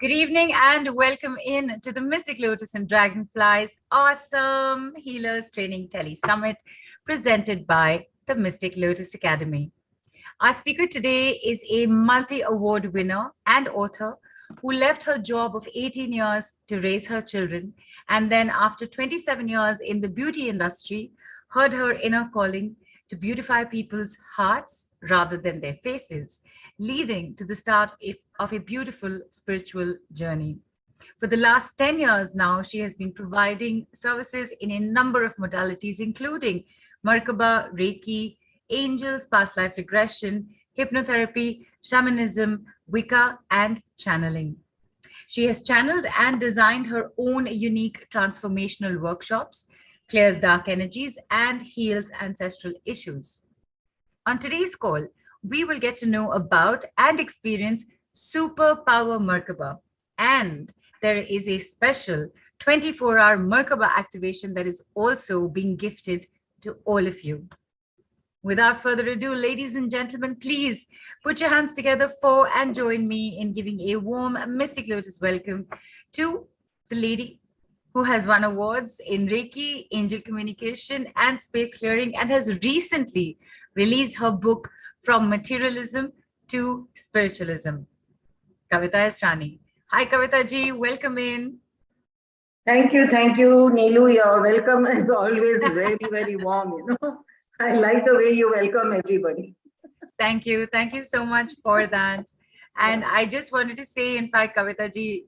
Good evening and welcome in to the Mystic Lotus and Dragonflies Awesome Healers Training Tele Summit presented by the Mystic Lotus Academy. Our speaker today is a multi-award winner and author who left her job of 18 years to raise her children, and then after 27 years in the beauty industry, heard her inner calling to beautify people's hearts rather than their faces, leading to the start of a beautiful spiritual journey. For the last 10 years now, she has been providing services in a number of modalities, including Merkaba, Reiki, angels, past life regression, hypnotherapy, shamanism, Wicca, and channeling. She has channeled and designed her own unique transformational workshops, clears dark energies, and heals ancestral issues. On today's call, we will get to know about and experience Superpower Merkaba. And there is a special 24-hour Merkaba activation that is also being gifted to all of you. Without further ado, ladies and gentlemen, please put your hands together for and join me in giving a warm Mystic Lotus welcome to the lady who has won awards in Reiki, angel communication, and space clearing, and has recently released her book From Materialism to Spiritualism. Kavita Israni. Hi, Kavita ji, welcome in. Thank you, Neelu. Your welcome is always very, very warm. I like the way you welcome everybody. Thank you so much for that. And I just wanted to say, in fact, Kavita ji,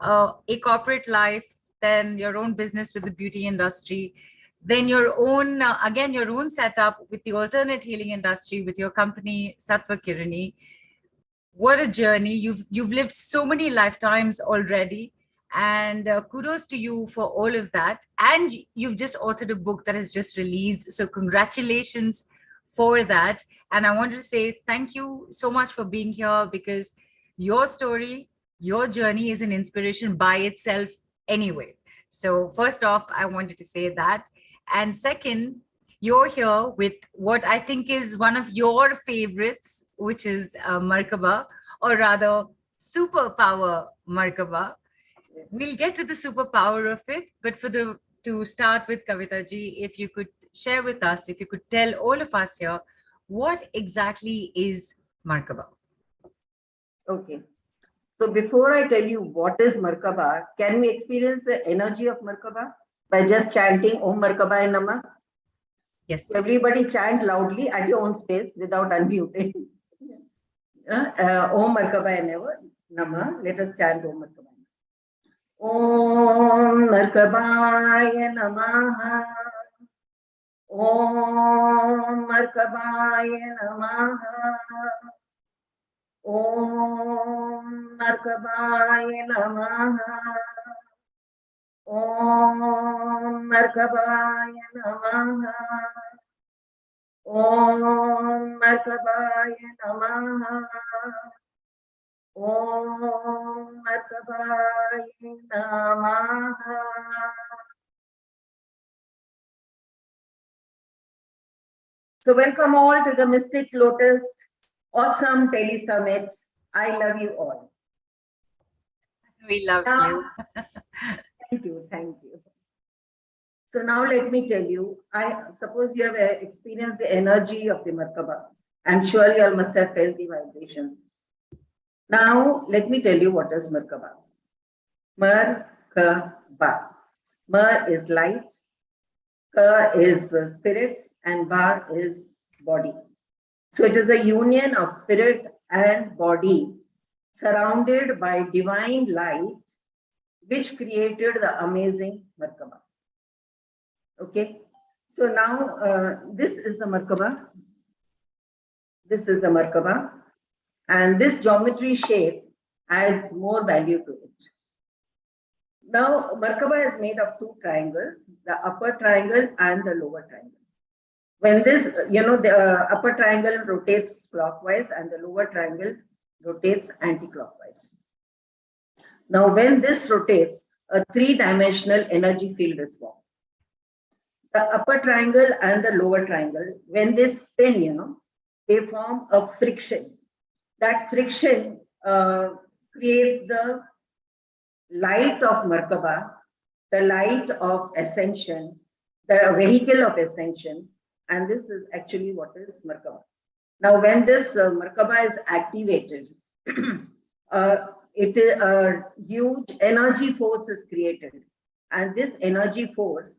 a corporate life, then your own business with the beauty industry, then your own, again, your own setup with the alternate healing industry with your company, Sattva Kirani. What a journey. You've lived so many lifetimes already. And kudos to you for all of that. And you've just authored a book that has just released. So congratulations for that. And I want to say thank you so much for being here, because your story, your journey is an inspiration by itself anyway. So first off, I wanted to say that. And second, you're here with what I think is one of your favorites, which is Merkaba, or rather Superpower Merkaba. We'll get to the superpower of it, but to start with, Kavita ji, if you could share with us, if you could tell all of us here, what exactly is Merkaba? Okay. So before I tell you what is Merkaba, can we experience the energy of Merkaba by just chanting Om Merkabaya Namah? Yes. So everybody chant loudly at your own space without unmuting. Om Merkabaya Namah. Let us chant Om Merkabaya. Om Merkabaya Namaha. Om Merkabaya Namaha. Om Merkabaya Namaha. Om Merkabaya Namaha. Om Merkabaya Namaha. Om Merkabaya Namaha. So welcome all to the Mystic Lotus Awesome Tele Summit. I love you all. We love you. Thank you. So now let me tell you, I suppose you have experienced the energy of the Merkaba. I'm sure you all must have felt the vibrations. Now, let me tell you what is Merkaba. Merkaba. Mer is light, Ka is spirit, and Ba is body. So it is a union of spirit and body surrounded by divine light, which created the amazing Merkaba. Okay. So now this is the Merkaba. This is the Merkaba. And this geometry shape adds more value to it. Now, Merkaba is made of two triangles, the upper triangle and the lower triangle. When this, the upper triangle rotates clockwise and the lower triangle rotates anti-clockwise. Now, when this rotates, a three-dimensional energy field is formed. The upper triangle and the lower triangle, when they spin, they form a friction. That friction creates the light of Merkaba, the light of ascension, the vehicle of ascension, and this is actually what is Merkaba. Now, when this Merkaba is activated, it is a huge energy force is created, and this energy force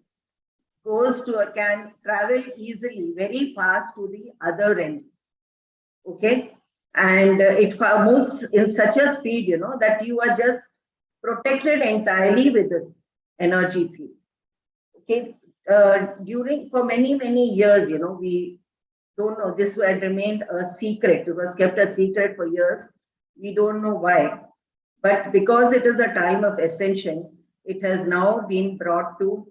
can travel easily, very fast to the other ends. Okay, and it moves in such a speed, that you are just protected entirely with this energy field. Okay, for many years, we don't know. This had remained a secret. It was kept a secret for years. We don't know why, but because it is a time of ascension, it has now been brought to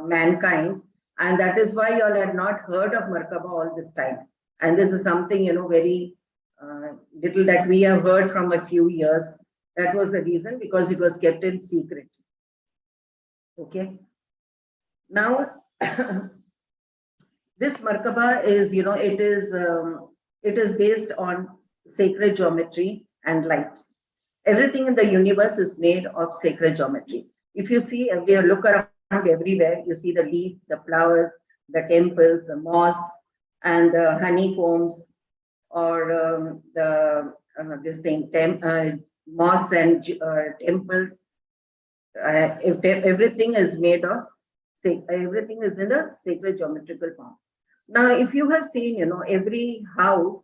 mankind, and that is why you all had not heard of Merkaba all this time. And this is something, very little that we have heard from a few years. That was the reason, because it was kept in secret. Okay. Now, this Merkaba is, it is based on sacred geometry and light. Everything in the universe is made of sacred geometry. If you see, if you look around everywhere, you see the leaf, the flowers, the temples, the moss, and the honeycombs, or moss and temples. Everything is made of, everything is in a sacred geometrical form. Now, if you have seen, every house,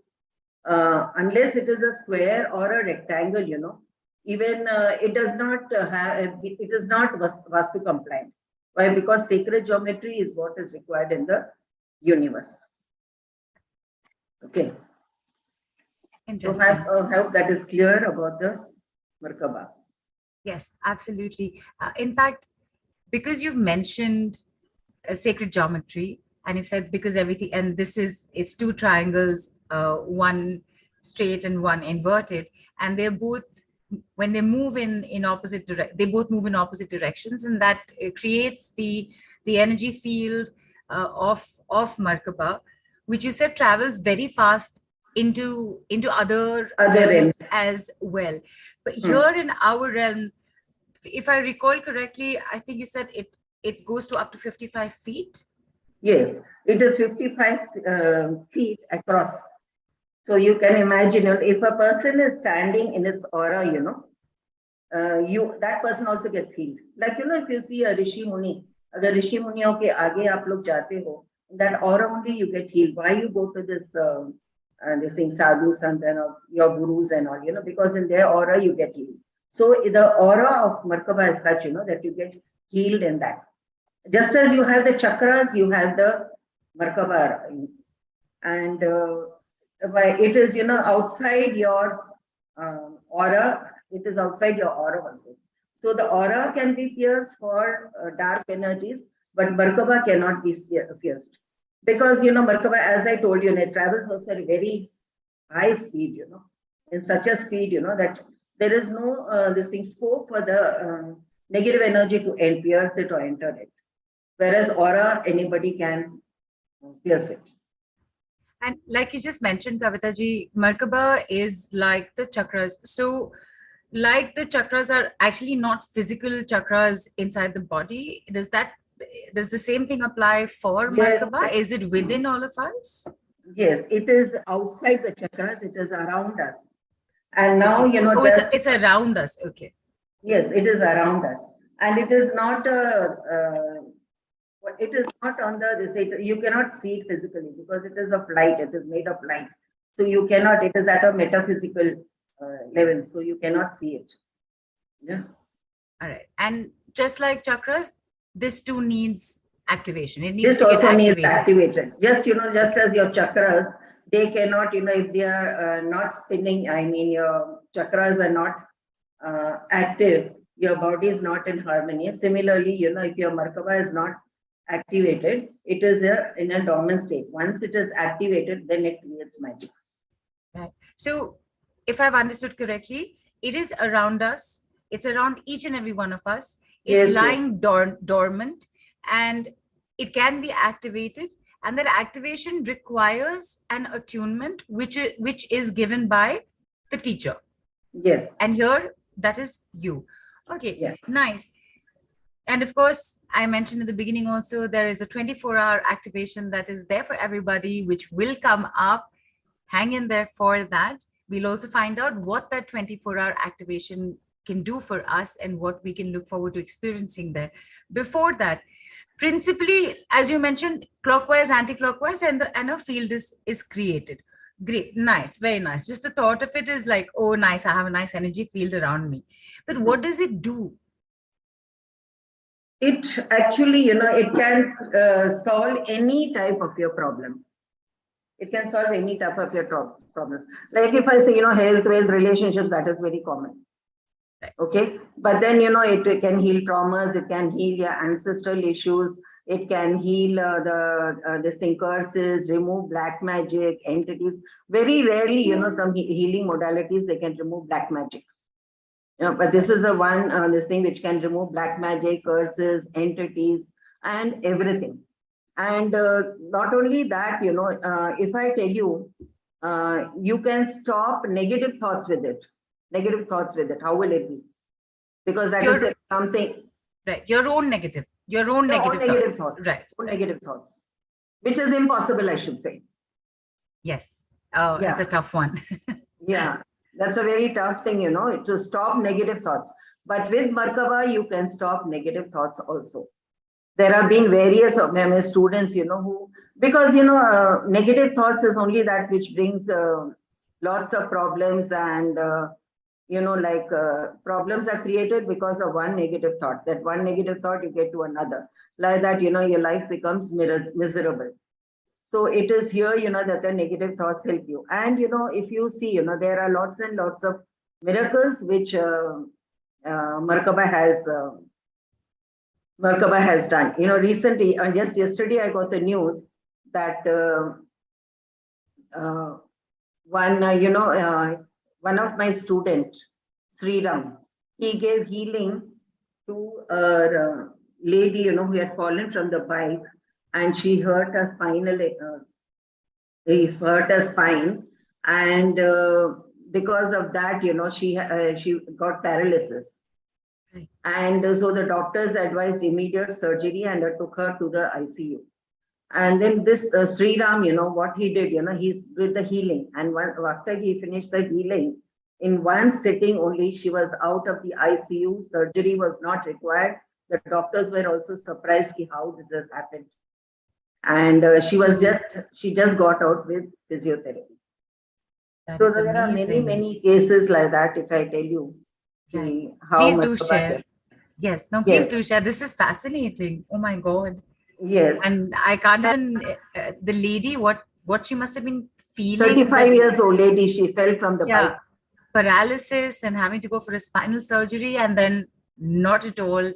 unless it is a square or a rectangle, even it does not it is not Vastu compliant. Why? Because sacred geometry is what is required in the universe. Okay. So I hope that is clear about the Merkaba. Yes, absolutely. In fact, because you've mentioned sacred geometry, and you've said because everything, and it's two triangles, one straight and one inverted, and they're both, when they move in opposite they both move in opposite directions, and that creates the energy field of Merkaba, which you said travels very fast into other realms as well. But here in our realm, if I recall correctly, I think you said it goes to up to 55 feet. Yes, it is 55 feet across. So you can imagine, if a person is standing in its aura, that person also gets healed. Like, if you see a Rishi Muni, agar Rishi Muniyon ke aage aap log jate ho, that aura only you get healed. Why you go to this thing, sadhu, sant, and your gurus and all, because in their aura you get healed. So the aura of Merkaba is such, that you get healed in that. Just as you have the chakras, you have the Merkaba, and it is, outside your aura. It is outside your aura also. So the aura can be pierced for dark energies, but Merkaba cannot be pierced, because Merkaba, as I told you, it travels also at a very high speed. In such a speed, that there is no scope for the negative energy to pierce it or enter it. Whereas aura, anybody can pierce it. And like you just mentioned, Kavita ji, Merkaba is like the chakras. So, like the chakras are actually not physical chakras inside the body. Does the same thing apply for Merkaba? Is it within all of us? Yes, it is outside the chakras. It is around us. And now, it's around us. Okay. Yes, it is around us. And it is not it is not on you cannot see it physically, because it is of light. It is made of light. So you cannot, it is at a metaphysical level. So you cannot see it. Yeah. All right. And just like chakras, this too needs activation. It needs to also needs activated. Just, just as your chakras, they cannot, if they are not spinning, I mean, your chakras are not active, your body is not in harmony. Similarly, if your Merkaba is not activated, it is in a dormant state. Once it is activated, then it creates magic. Right. So, if I've understood correctly, it is around us. It's around each and every one of us. It's lying dormant, and it can be activated. And that activation requires an attunement, which is given by the teacher. Yes. And here, that is you. Okay, Yeah. nice. And of course, I mentioned in the beginning also, there is a 24-hour activation that is there for everybody, which will come up. Hang in there for that. We'll also find out what that 24-hour activation can do for us and what we can look forward to experiencing there. Before that, principally, as you mentioned, clockwise, anti-clockwise, and a field is created. Great, nice, very nice. Just the thought of it is like, oh, nice, I have a nice energy field around me. But what does it do? It actually, it can solve any type of your problem. It can solve any type of your problems. Like if I say, health, wealth, relationships, that is very common. Okay. But then, it can heal traumas, it can heal your ancestral issues, it can heal this thing, curses, remove black magic, entities. Very rarely, some healing modalities, they can remove black magic. But this is the one, this thing which can remove black magic, curses, entities, and everything. And not only that, if I tell you, you can stop negative thoughts with it. Negative thoughts with it. How will it be? Because that is something. Right. Your own negative Negative thoughts. thoughts. Right. Negative thoughts. Which is impossible, I should say. Yes. Oh, Yeah. it's a tough one. Yeah. That's a very tough thing, to stop negative thoughts. But with Merkaba, you can stop negative thoughts also. There have been various of my students, who, because, negative thoughts is only that which brings lots of problems and, problems are created because of one negative thought. That one negative thought, you get to another. Like that, your life becomes miserable. So it is here, that the negative thoughts help you. And, if you see, there are lots and lots of miracles which Merkaba has done. Recently, just yesterday, I got the news that one of my students, Sriram, he gave healing to a lady, who had fallen from the bike, and she hurt her spinal, he hurt her spine, and because of that, she got paralysis. Right. And so the doctors advised immediate surgery and took her to the ICU. And then this Sriram, what he did, he's with the healing. And after he finished the healing, in one sitting only, she was out of the ICU. Surgery was not required. The doctors were also surprised how this has happened. And she just got out with physiotherapy. So there are many cases like that. If I tell you, right. How please do share. Yes, no, please do share. This is fascinating. Oh my God. Yes. And I can't even, the lady, what she must have been feeling. 35 years old lady, she fell from the bike. Paralysis and having to go for a spinal surgery, and then not at all.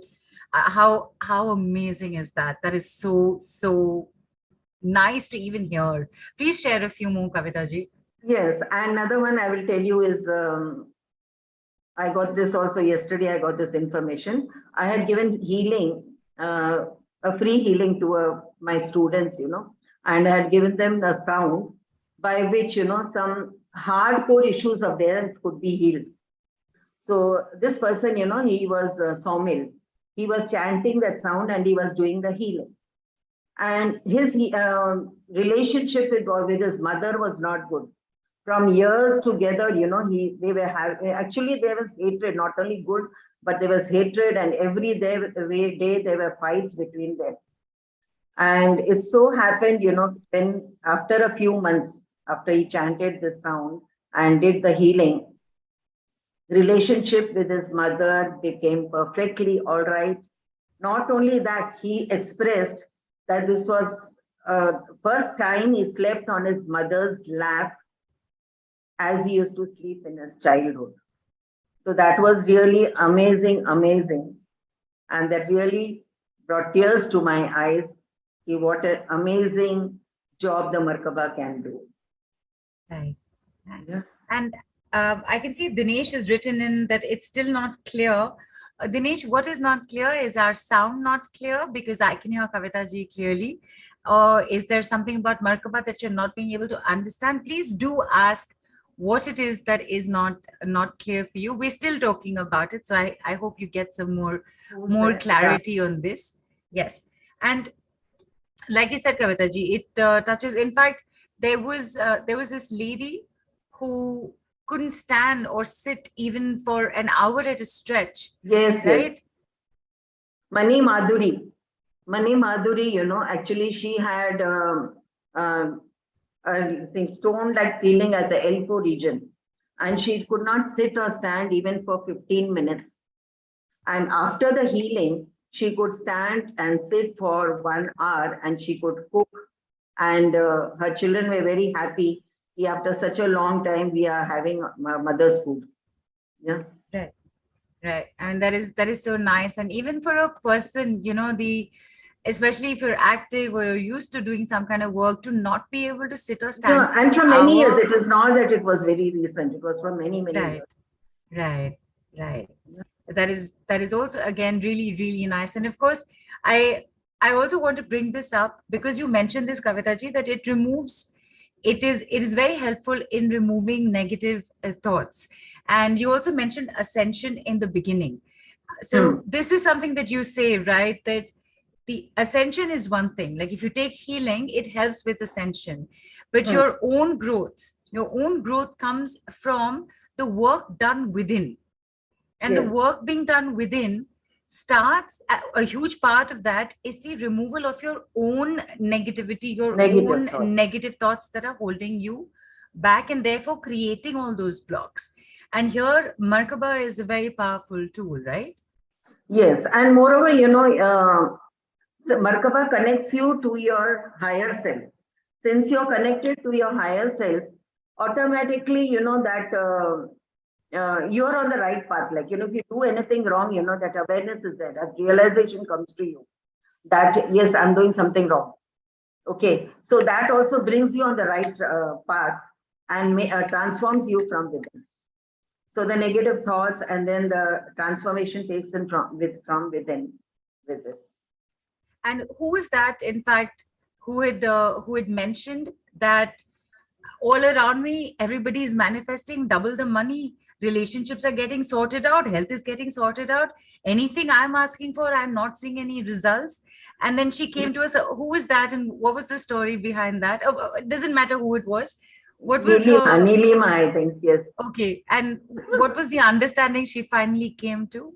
How amazing is that? That is so nice to even hear. Please share a few more, Kavita ji. Yes, another one I will tell you is, I got this also yesterday, I got this information. I had given healing, a free healing to my students, and I had given them a sound by which, some hardcore issues of theirs could be healed. So this person, he was Sawmill. He was chanting that sound and he was doing the healing. And his relationship with his mother was not good. From years together, they were actually there was hatred, not only good, but there was hatred, and every day there were fights between them. And it so happened, then after a few months, after he chanted the sound and did the healing, relationship with his mother became perfectly all right. Not only that, he expressed that this was first time he slept on his mother's lap as he used to sleep in his childhood. So that was really amazing. And that really brought tears to my eyes. What an amazing job the Merkaba can do. Right. Yeah. And I can see Dinesh has written in that it's still not clear. Dinesh, what is not clear? Is our sound not clear? Because I can hear Kavita ji clearly. Or is there something about Merkaba that you're not being able to understand? Please do ask what it is that is not clear for you. We're still talking about it, so I hope you get some more Yeah. clarity on this. Yes. And like you said, Kavita ji, it touches. In fact, there was this lady who couldn't stand or sit even for an hour at a stretch, Yes, yes. right? Mani Madhuri. Mani Madhuri, actually she had um, a stone-like feeling at the elbow region, and she could not sit or stand even for 15 minutes. And after the healing, she could stand and sit for 1 hour, and she could cook, and her children were very happy. After such a long time, we are having mother's food. Yeah. Right. Right. And that is so nice. And even for a person, especially if you're active or you're used to doing some kind of work, to not be able to sit or stand Yeah, for and an for many years, hour. it is not that it was very recent. It was for many, many Right. years. Right. Right. That is also again really, really nice. And of course, I I also want to bring this up because you mentioned this, Kavita ji, that it is very helpful in removing negative thoughts. And you also mentioned ascension in the beginning. So Hmm. this is something that you say, right? That the ascension is one thing. Like if you take healing, it helps with ascension. But Hmm. your own growth comes from the work done within. And the Yes, work being done within starts, a huge part of that is the removal of your own negativity, your negative own thoughts. negative thoughts that are holding you back and therefore creating all those blocks. And here, Merkaba is a very powerful tool, right? Yes, and moreover, the Merkaba connects you to your higher self. Since you're connected to your higher self, automatically, that you're on the right path. Like, if you do anything wrong, that awareness is there, that realization comes to you that, yes, I'm doing something wrong. Okay. So that also brings you on the right path and transforms you from within. So the negative thoughts and then the transformation takes in from within with this. And who is that, in fact, who had mentioned that all around me, everybody is manifesting double the money, relationships are getting sorted out, health is getting sorted out, anything I'm asking for, I'm not seeing any results. And then she came to us, who is that and what was the story behind that? It doesn't matter who it was. What was Nilima, her Nilima, I think, yes. Okay, and what was the understanding she finally came to?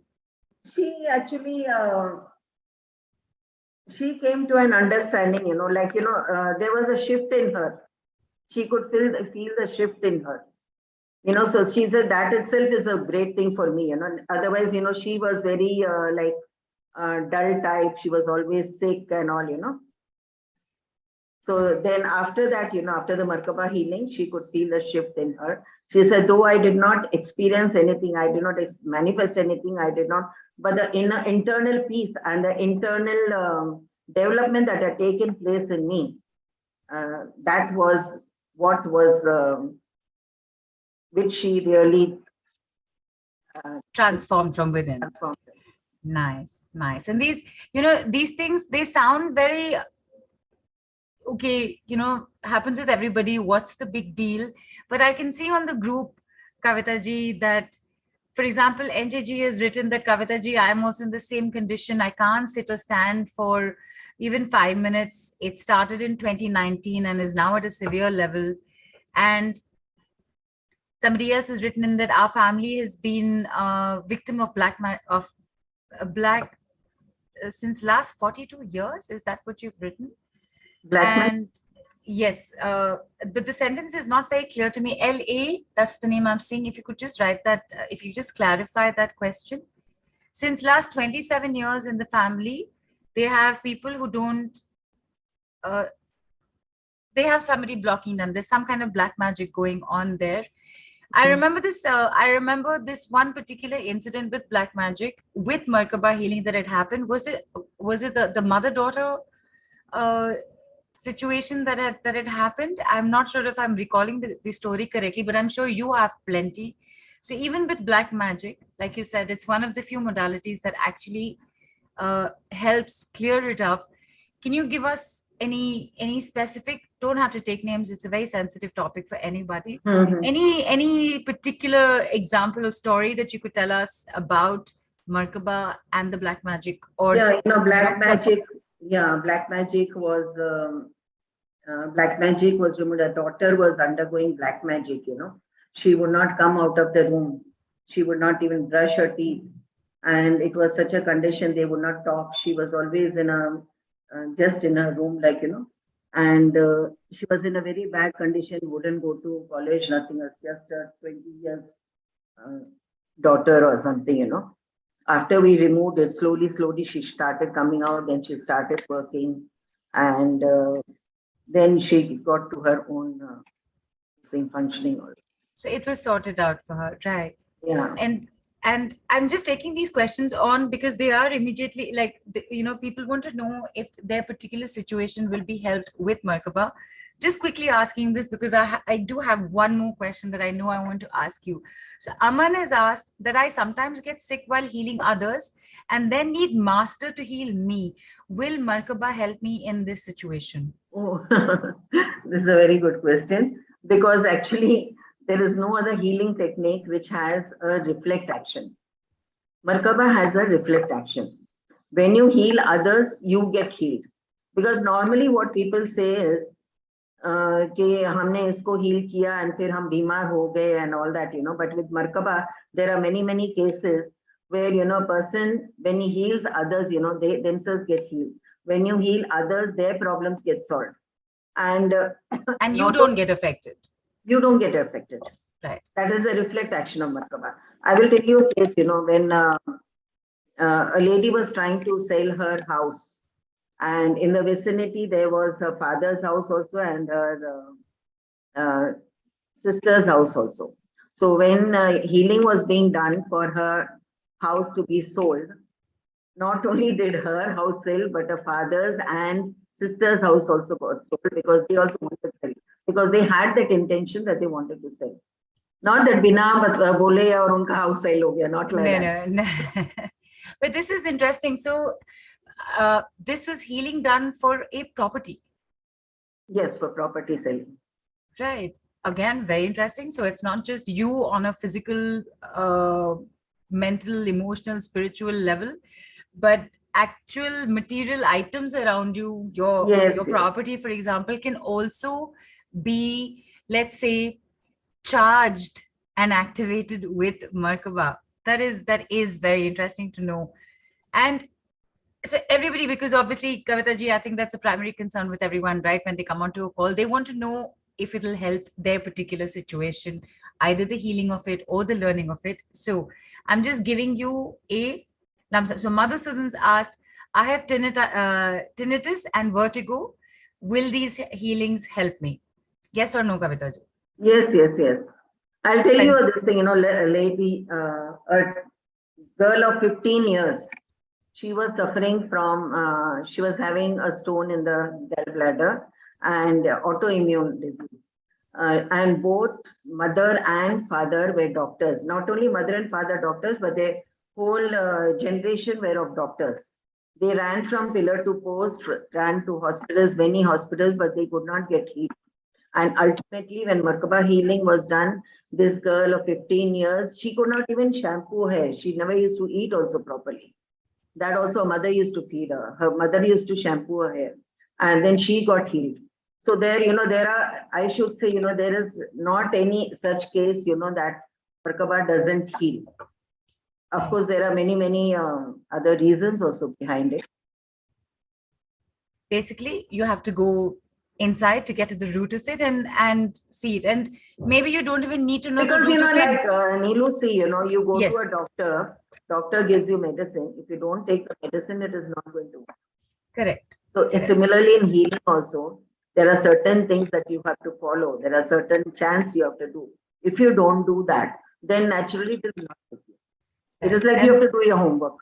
She actually she came to an understanding, like there was a shift in her. She could feel the shift in her. So she said that itself is a great thing for me. Otherwise, she was very like dull type. She was always sick and all. So then after that, after the Merkaba healing, she could feel the shift in her. She said, though I did not experience anything, I did not manifest anything, I did not, but the inner internal peace and the internal development that had taken place in me, that was what was, which she really Transformed from within. transformed. Nice, nice. And these things, they sound very okay, happens with everybody. What's the big deal? But I can see on the group, Kavita ji, that, for example, NJG has written that, Kavita ji, I'm also in the same condition. I can't sit or stand for even 5 minutes. It started in 2019 and is now at a severe level. And somebody else has written in that our family has been a victim of black since last 42 years. Is that what you've written? Black man. And yes, but the sentence is not very clear to me. LA, that's the name I'm seeing. If you could just write that, if you just clarify that question. Since last 27 years in the family, they have people who don't, uh, they have somebody blocking them. There's some kind of black magic going on there. I remember this. I remember this one particular incident with black magic with Merkaba healing that had happened. Was it the mother-daughter situation that had happened? I'm not sure if I'm recalling the story correctly, but I'm sure you have plenty. So even with black magic, like you said, it's one of the few modalities that actually helps clear it up. Can you give us any specific don't have to take names. It's a very sensitive topic for anybody. Mhm. Any particular example or story that you could tell us about Merkaba and the black magic, or Yeah, black what? magic. Yeah, black magic was black magic was, the daughter was undergoing black magic. She would not come out of the room. She would not even brush her teeth, and it was such a condition they would not talk. She was always in a just in her room, like and she was in a very bad condition. Wouldn't go to college, nothing. Was just a 20 years uh, daughter or something. After we removed it, slowly she started coming out. Then she started working, and then she got to her own same functioning. So it was sorted out for her, right? Yeah. And I'm just taking these questions on because they are immediately like people want to know if their particular situation will be helped with Merkaba. Just quickly asking this because I do have one more question that I know I want to ask you. So Aman has asked that I sometimes get sick while healing others and then need master to heal me. Will Merkaba help me in this situation? Oh, this is a very good question, because actually there is no other healing technique which has a reflect action. Merkaba has a reflect action. When you heal others, you get healed. Because normally what people say is कि हमने इसको heal किया and फिर हम बीमार हो गए and all that, But with Merkaba, there are many cases where, a person, when he heals others, they themselves get healed. When you heal others, their problems get solved. And And you don't get affected. You don't get affected. Right. That is a reflect action of Merkaba. I will tell you a case, when a lady was trying to sell her house, and in the vicinity there was her father's house also and her sister's house also. So when healing was being done for her house to be sold, not only did her house sell, but her father's and sister's house also got sold, because they also wanted to sell, because they had that intention that they wanted to sell. Not that bina bole or unka house sale ho gaya, not like that. No. But this is interesting. So this was healing done for a property. Yes, for property selling. Right. Again, very interesting. So it's not just you on a physical, mental, emotional, spiritual level, but actual material items around you, your property, for example, can also be, let's say, charged and activated with Merkaba. That is very interesting to know. And so everybody, because obviously, Kavita ji, I think that's a primary concern with everyone, right? When they come onto a call, they want to know if it'll help their particular situation, either the healing of it or the learning of it. So I'm just giving you a lump sum. So Madhusudan's asked, I have tinnitus and vertigo. Will these healings help me? Yes or no, Kavita ji? Yes. I'll tell you this thing, a lady, a girl of 15 years, she was suffering from, she was having a stone in the gallbladder and autoimmune disease. And both mother and father were doctors. Not only mother and father doctors, but the whole generation were of doctors. They ran from pillar to post, ran to hospitals, many hospitals, but they could not get healed. And ultimately, when Merkaba healing was done, this girl of 15 years, she could not even shampoo her hair. She never used to eat also properly. That also mother used to feed her. Her mother used to shampoo her hair. And then she got healed. So there, there are, I should say, there is not any such case, that Merkaba doesn't heal. Of course, there are many other reasons also behind it. Basically, you have to go inside to get to the root of it and see it. And maybe you don't even need to know because, the root of like it. Neelu, see, you go to a doctor gives you medicine. If you don't take the medicine, it is not going to work. Correct. So similarly in healing also, there are certain things that you have to follow. There are certain chants you have to do. If you don't do that, then naturally it will not work. It is like you have to do your homework.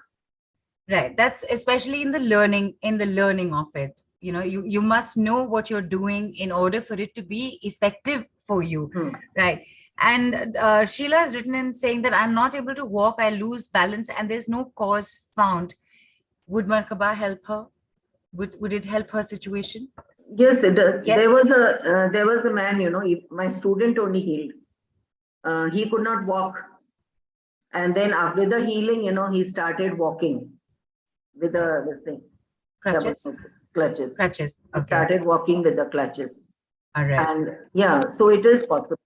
Right. That's especially in the learning of it. You must know what you're doing in order for it to be effective for you. Right. And Sheila has written in saying that I'm not able to walk, I lose balance, and there's no cause found. Would Merkaba help her? Would it help her situation? Yes, Yes. there was a man, my student only healed. He could not walk, and then after the healing, he started walking with Right. this thing, Crutches. clutches. Crutches. He Okay. started walking with the clutches, All right. and yeah, so it is possible.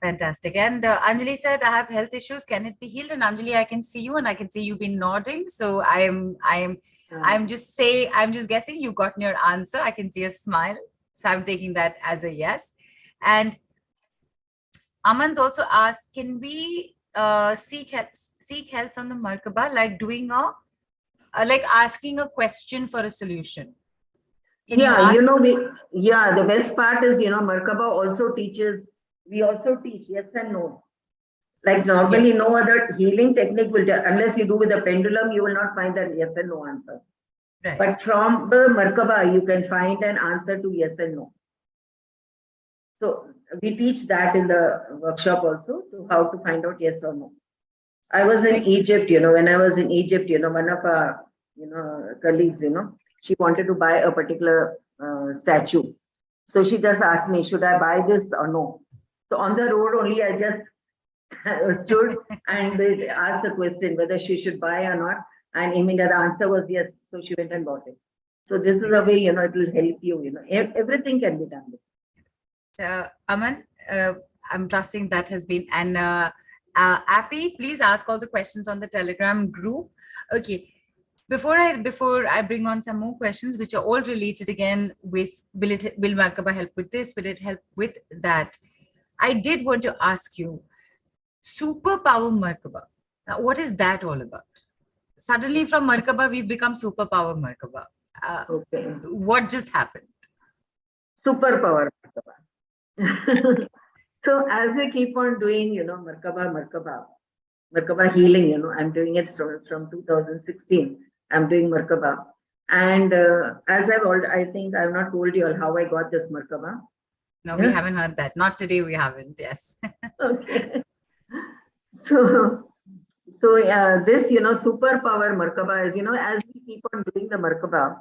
Fantastic. And Anjali said, I have health issues. Can it be healed? And Anjali, I can see you and I can see you've been nodding. So I'm I'm just guessing you've gotten your answer. I can see a smile. So I'm taking that as a yes. And Aman's also asked, can we seek help from the Merkaba, like doing like asking a question for a solution? Can you Yeah, ask? the best part is, Merkaba also teaches, we also teach yes and no. Like Yeah, normally, no other healing technique will, unless you do with a pendulum, you will not find that yes and no answer. right. But from the Merkaba, you can find an answer to yes and no. So we teach that in the workshop also, to how to find out yes or no. I was So in Egypt, when I was in Egypt, one of our, colleagues, she wanted to buy a particular statue. So she just asked me, should I buy this or no? So on the road only, I just stood and they asked the question whether she should buy or not. And immediately the answer was yes. So she went and bought it. So this is a way, it will help you, everything can be done. Aman, I'm trusting that has been. And Appy, please ask all the questions on the Telegram group. Okay. Before I bring on some more questions, which are all related again with will Merkaba help with this? Will it help with that? I did want to ask you, superpower Merkaba. Now, what is that all about? Suddenly, from Merkaba, we've become superpower Merkaba. Okay. What just happened? Superpower. So as we keep on doing, Merkaba healing, I'm doing it from 2016. I'm doing Merkaba. And as I think I've not told you all how I got this Merkaba. No, we haven't heard that. Not today, we haven't. Yes. Okay. So, this, superpower Merkaba is, as we keep on doing the Merkaba,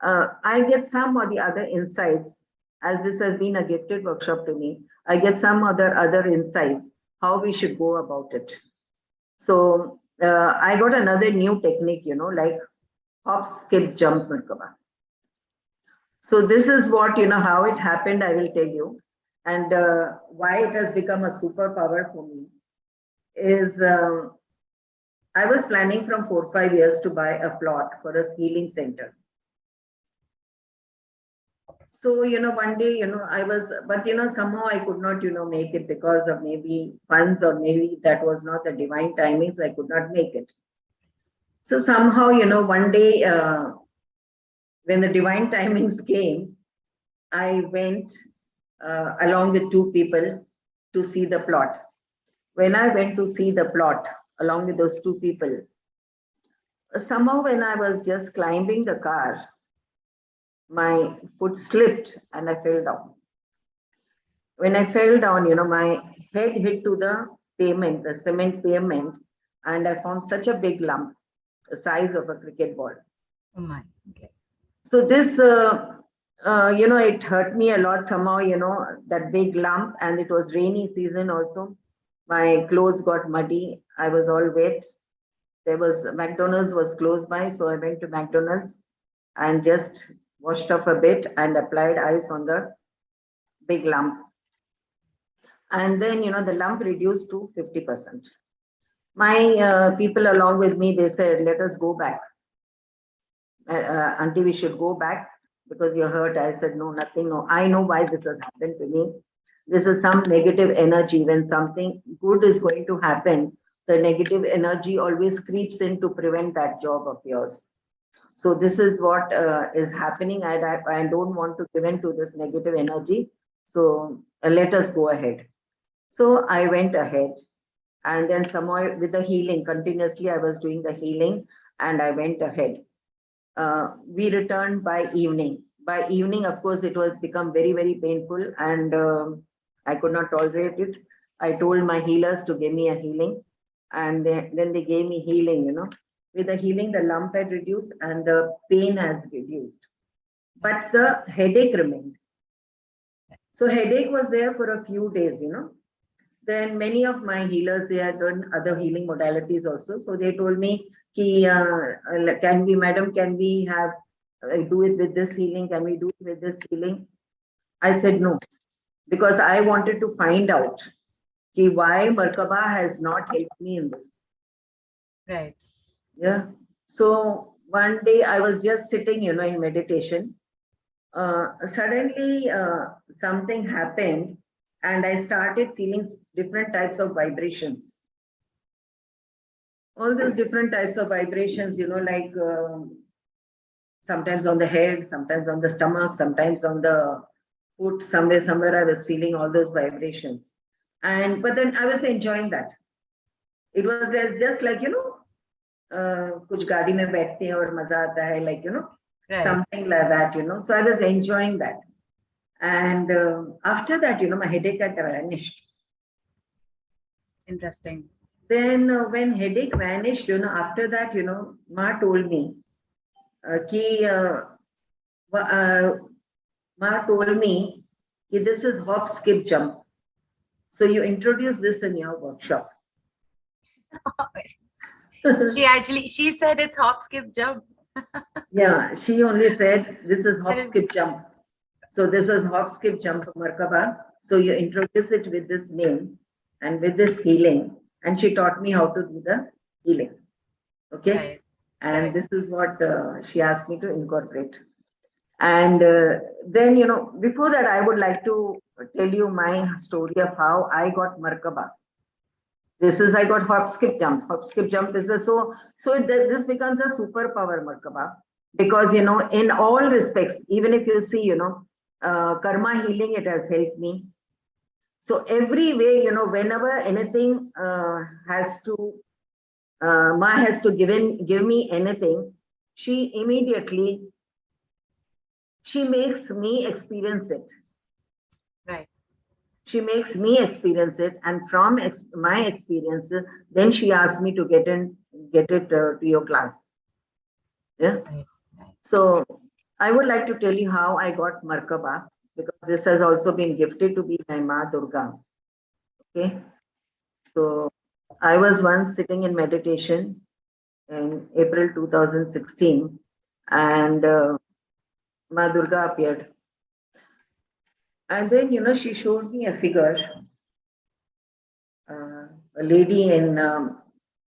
I get some or the other insights, as this has been a gifted workshop to me. I get some other insights, how we should go about it. So I got another new technique, like hop, skip, jump Merkaba. So this is what, how it happened, I will tell you. And why it has become a superpower for me is I was planning from 4 or 5 years to buy a plot for a healing center. So, one day, I was, but, somehow I could not, make it because of maybe funds or maybe that was not the divine timings. I could not make it. So somehow, one day, when the divine timings came, I went along with 2 people to see the plot. When I went to see the plot along with those 2 people, somehow when I was just climbing the car, my foot slipped and I fell down. When I fell down, my head hit to the pavement, the cement pavement, and I found such a big lump, the size of a cricket ball. Oh my. Okay. So this, it hurt me a lot somehow, that big lump, and it was rainy season also. My clothes got muddy. I was all wet. There was McDonald's was close by, so I went to McDonald's and just washed off a bit and applied ice on the big lump. And then, the lump reduced to 50%. My people along with me, they said, let us go back. Auntie, we should go back because you're hurt. I said, no, nothing. No, I know why this has happened to me. This is some negative energy. When something good is going to happen, the negative energy always creeps in to prevent that job of yours. So this is what is happening. I don't want to give in to this negative energy. So let us go ahead. So I went ahead, and then somehow with the healing, continuously I was doing the healing, and I went ahead. We returned by evening. By evening, of course, it was become very, very painful, and I could not tolerate it. I told my healers to give me a healing, and then they gave me healing. With the healing, the lump had reduced and the pain has reduced. but the headache remained. So headache was there for a few days, Then many of my healers, they had done other healing modalities also. So they told me, can we, madam, can we have do it with this healing? Can we do it with this healing? I said no, because I wanted to find out why Merkaba has not helped me in this. Right. Yeah. So one day I was just sitting, in meditation. Suddenly something happened and I started feeling different types of vibrations. All those different types of vibrations, like sometimes on the head, sometimes on the stomach, sometimes on the foot, somewhere I was feeling all those vibrations. But then I was enjoying that. It was just like, kuch gaadi mein baithte hain aur maza aata hai, like, Right. something like that, So I was enjoying that. And after that, my headache had vanished. Interesting. Then when headache vanished, after that, Ma told me, Ma told me, this is hop, skip, jump. So you introduce this in your workshop. She said it's hop, skip, jump. Yeah, she only said this is hop, skip, jump. So this is hop, skip, jump Merkaba. So you introduce it with this name and with this healing. And she taught me how to do the healing. Okay. Right. And Right. this is what she asked me to incorporate. And then, before that, I would like to tell you my story of how I got Merkaba. I got hop, skip, jump. Hop, skip, jump is this becomes a superpower, Merkaba, because, in all respects, even if you see, karma healing, it has helped me. So every way, whenever anything Ma has to give me anything, she makes me experience it. Right. She makes me experience it, and from my experience, then she asked me to get it to your class. Yeah. Right. Right. So I would like to tell you how I got Merkaba, because this has also been gifted to me by Ma Durga. Okay. So I was once sitting in meditation in April 2016, and Ma Durga appeared. And then, she showed me a figure, a lady in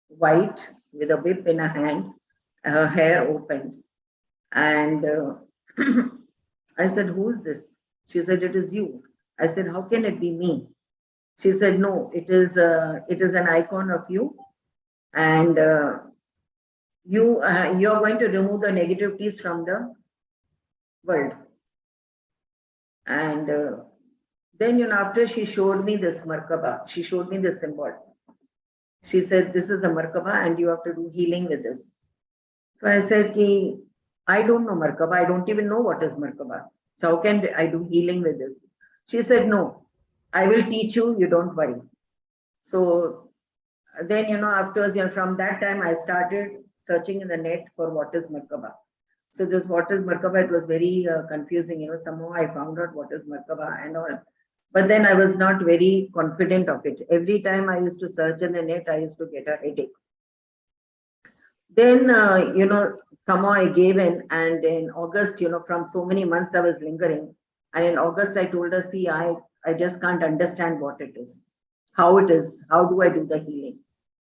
white with a whip in her hand, her hair opened. And I said, who's this? She said, it is you. I said, how can it be me? She said, no, it is an icon of you. And you're going to remove the negativities from the world. And then, after she showed me this Merkaba, she showed me this symbol. She said, this is the Merkaba and you have to do healing with this. So I said, I don't know Merkaba. I don't even know what is Merkaba. So how can I do healing with this? She said, no, I will teach you. You don't worry. So then, afterwards, from that time, I started searching in the net for what is Merkaba. So this what is Merkaba, it was very confusing. Somehow I found out what is Merkaba and all. But then I was not very confident of it. Every time I used to search in the net, I used to get a headache. Then, somehow I gave in. And in August, from so many months I was lingering. And in August, I told her, see, I just can't understand what it is, how it is, how do I do the healing?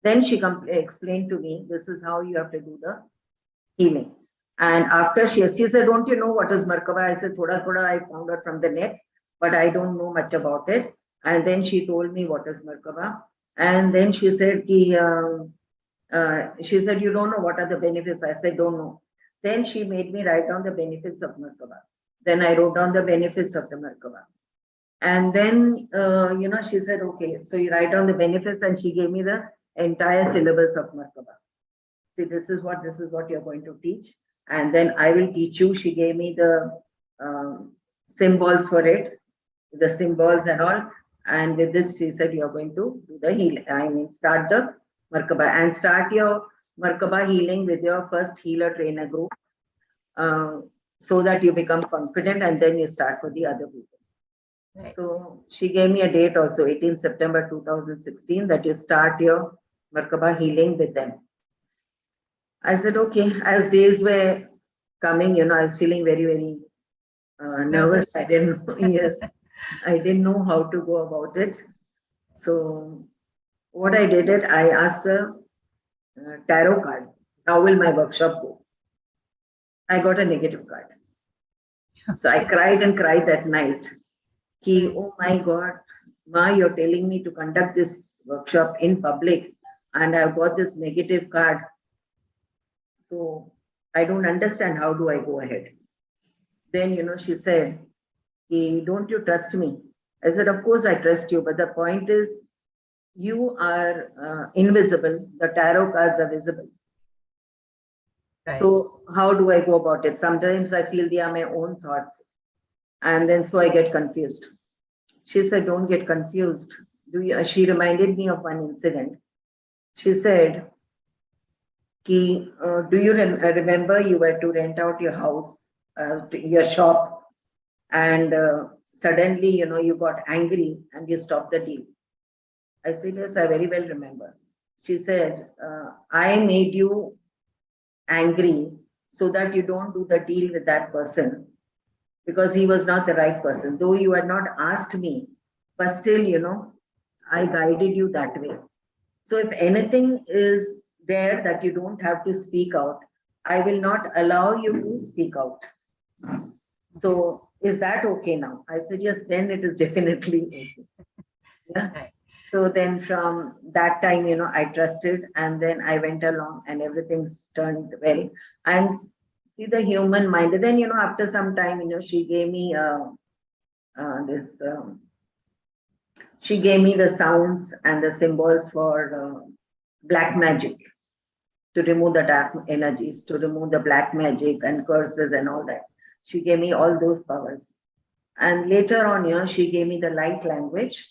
Then she explained to me, this is how you have to do the healing. And after she said, don't you know what is Merkaba? I said, thoda I found out from the net, but I don't know much about it. And then she told me what is Merkaba. And then she said, you don't know what are the benefits. I said, don't know. Then she made me write down the benefits of Merkaba. Then I wrote down the benefits of the Merkaba. And then, she said, okay, so you write down the benefits, and she gave me the entire syllabus of Merkaba. See, this is what you're going to teach. And then I will teach you. She gave me the symbols for it, the symbols and all. And with this, she said, you're going to do the healing. Start the Merkaba, and start your Merkaba healing with your first healer trainer group. so that you become confident and then you start for the other people. Right. So she gave me a date also, 18 September 2016, that you start your Merkaba healing with them. I said, okay. As days were coming, I was feeling very, very nervous. Nervous. I didn't know, yes, I didn't know how to go about it. So what I did it, I asked the tarot card, how will my workshop go? I got a negative card. So I Okay. cried and cried that night. Right. Oh my God, Ma, you're telling me to conduct this workshop in public and I've got this negative card. So I don't understand, how do I go ahead? Then, she said, don't you trust me? I said, of course I trust you, but the point is, you are invisible. The tarot cards are visible. Right. So how do I go about it? Sometimes I feel they are my own thoughts. And then so I get confused. She said, don't get confused. She reminded me of one incident. She said, do you remember you were to rent out your house, your shop, and suddenly, you got angry and you stopped the deal? I said, yes, I very well remember. She said, I made you angry so that you don't do the deal with that person because he was not the right person. Though you had not asked me, but still, I guided you that way. So if anything is there that you don't have to speak out, I will not allow you to speak out. So is that okay now? I said, yes, then it is definitely okay. Yeah. Right. So then from that time, I trusted and then I went along and everything's turned well. And see the human mind. And then, after some time, she gave me this, she gave me the sounds and the symbols for black magic to remove the dark energies, to remove the black magic and curses and all that. She gave me all those powers. And later on, she gave me the light language.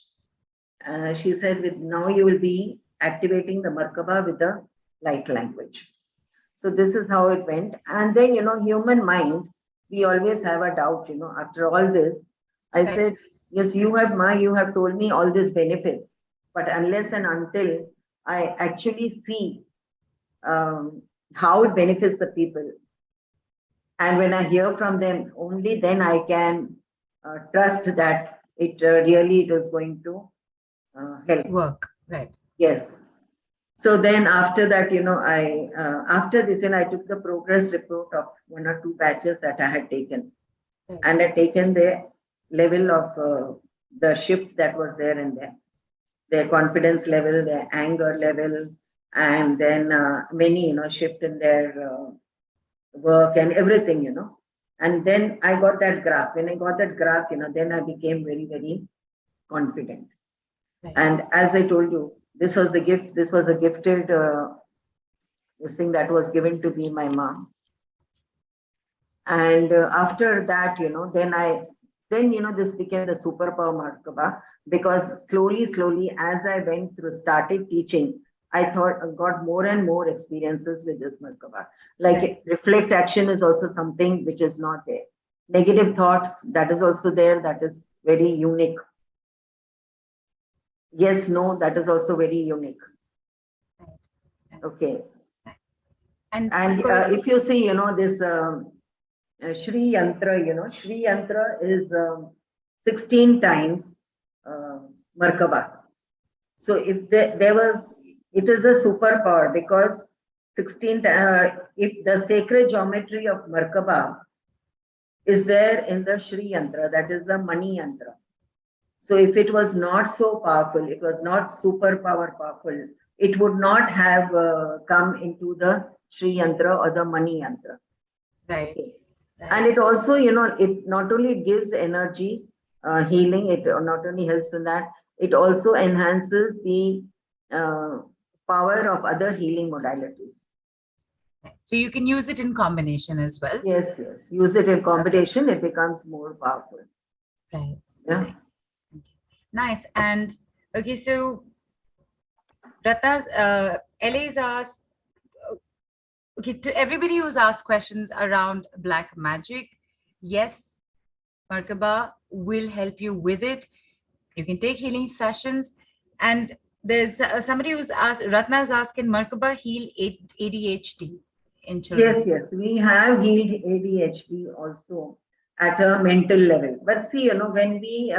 She said, with now you will be activating the Merkaba with the light language. So this is how it went. And then, human mind, we always have a doubt, after all this. I Right. said, yes, you have told me all these benefits, but unless and until I actually see how it benefits the people, and when I hear from them, only then I can trust that it is going to help. Work. Right. Yes. So then after that, after this, I took the progress report of one or two batches that I had taken, Right. and I taken the level of the shift that was there in them, their confidence level, their anger level, and then many, shift in their work and everything, And then I got that graph. When I got that graph, then I became very, very confident. Right. And as I told you, this was a gift. This was a gifted this thing that was given to me, my mom. And after that, then this became the superpower Merkaba, because slowly, as I went through, started teaching, I got more and more experiences with this Merkaba. Like Right. reflect action is also something which is not there. Negative thoughts, that is also there. That is very unique. Yes, no, that is also very unique. Right. Okay. And And if you see, this Shri Yantra, Shri Yantra is 16 times Merkaba. So if there was, it is a superpower because 16, if the sacred geometry of Merkaba is there in the Shri Yantra, that is the money yantra. So if it was not so powerful, it was not superpower powerful, it would not have come into the Shri Yantra or the money yantra. right. Okay. Right. And it also, it not only gives energy, healing, it not only helps in that, it also enhances the power of other healing modalities. So you can use it in combination as well. Yes. Use it in combination, it becomes more powerful. Right. Yeah. Nice. And okay, so Ratna's LA's asked, okay, to everybody who's asked questions around black magic, Yes, Merkaba will help you with it. You can take healing sessions. And there's somebody who's asked, Ratna is asking, Merkaba heal ADHD in children. Yes, yes, we have healed ADHD also at a mental level. But see, when we,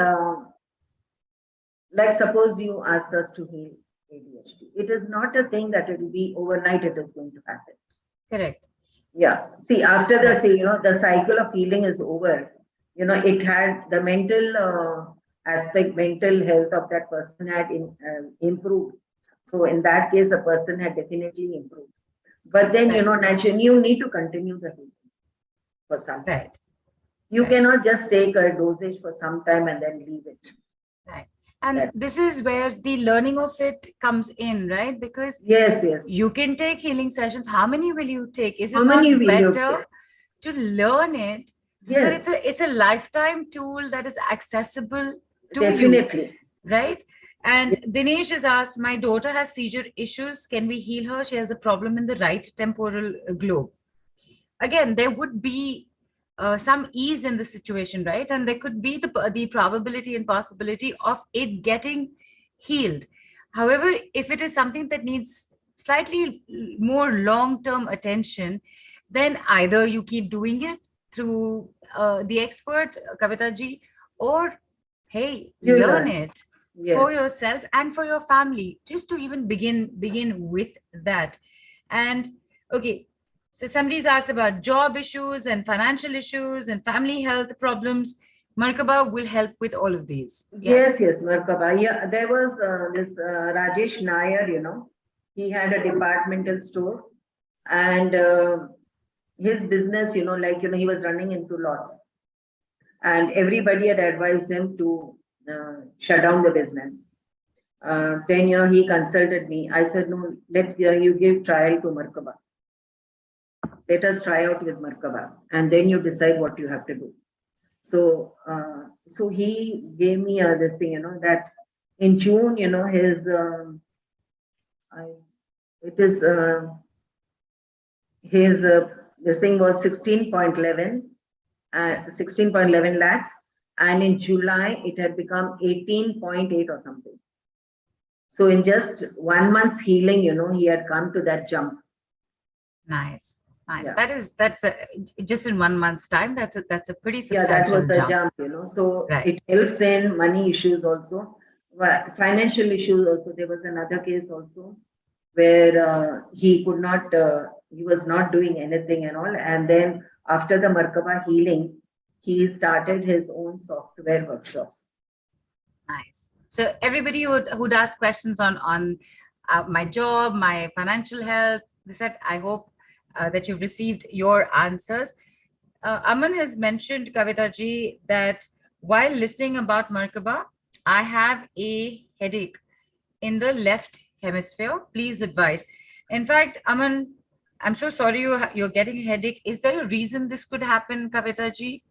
like, suppose you ask us to heal ADHD, it is not a thing that it will be overnight, it is going to happen. Correct. Yeah. See, after the, say, the cycle of healing is over, it had the mental aspect, mental health of that person had improved. So in that case, the person had definitely improved. But then, naturally, you need to continue the healing for some time. Right. You cannot just take a dosage for some time and then leave it. Right. And this is where the learning of it comes in, right? Because yes, you can take healing sessions. How many will you take? Is it How not many will you better take? to learn it so Yes. that it's a lifetime tool that is accessible to Definitely. you, right? And Dinesh has asked, my daughter has seizure issues. Can we heal her? She has a problem in the right temporal lobe. Again, there would be some ease in the situation, right? And there could be the probability and possibility of it getting healed. However, if it is something that needs slightly more long-term attention, then either you keep doing it through the expert, Kavita ji, or hey, You learn learn. it Yes. for yourself and for your family, just to even begin with that. And okay, so somebody's asked about job issues and financial issues and family health problems. Merkaba will help with all of these. Yes, yes, Merkaba. Yeah, there was this Rajesh Nair, he had a departmental store and his business, he was running into loss. And everybody had advised him to shut down the business. Then, he consulted me. I said, no, let you give trial to Merkaba. Let us try out with Merkaba, and then you decide what you have to do. So, so he gave me this thing, that in June, his, it is his, this thing was 16.11 lakhs, and in July it had become 18.8 or something. So in just 1 month's healing, he had come to that jump. Nice. Yeah. That's just in 1 month's time. That's a pretty substantial that was the jump. So it helps in money issues also, financial issues also. There was another case also where he could not, he was not doing anything and all. And then after the Merkaba healing, he started his own software workshops. Nice. So everybody who'd ask questions on my job, my financial health, they said, I hope that you've received your answers. Aman has mentioned, Kavita ji, that while listening about Merkaba, I have a headache in the left hemisphere. Please advise. In fact, Aman, I'm so sorry you're getting a headache. Is there a reason this could happen, Kavita ji?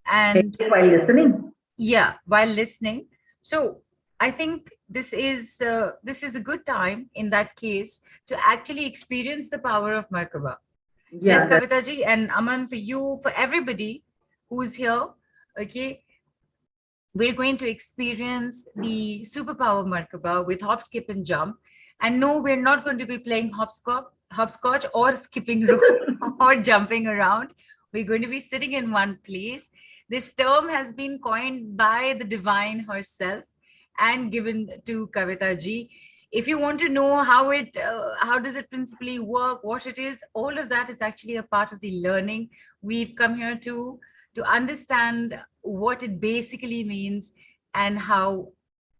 And while listening? Yeah, while listening. So I think this is a good time in that case to actually experience the power of Merkaba. Yes, Kavita ji, and Aman, for you, for everybody who's here, okay, we're going to experience the superpower Merkaba with hop, skip, and jump. And no, we're not going to be playing hopscotch or skipping rope or jumping around. We're going to be sitting in one place. This term has been coined by the divine herself and given to Kavita ji. If you want to know how does it principally work, what it is, all of that is actually a part of the learning. We've come here to understand what it basically means and how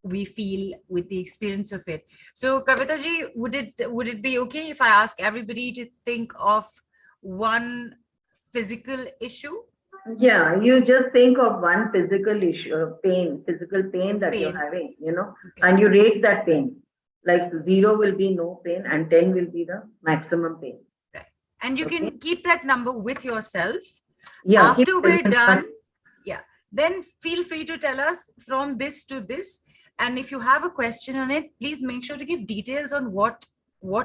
we feel with the experience of it. So Kavita ji, would it be okay if I ask everybody to think of one physical issue? Yeah, you just think of one physical issue, physical pain that you're having, and you rate that pain. Like 0 will be no pain and 10 will be the maximum pain. Right. And you can keep that number with yourself. Yeah. After we're done, then feel free to tell us from this to this. And if you have a question on it, please make sure to give details on what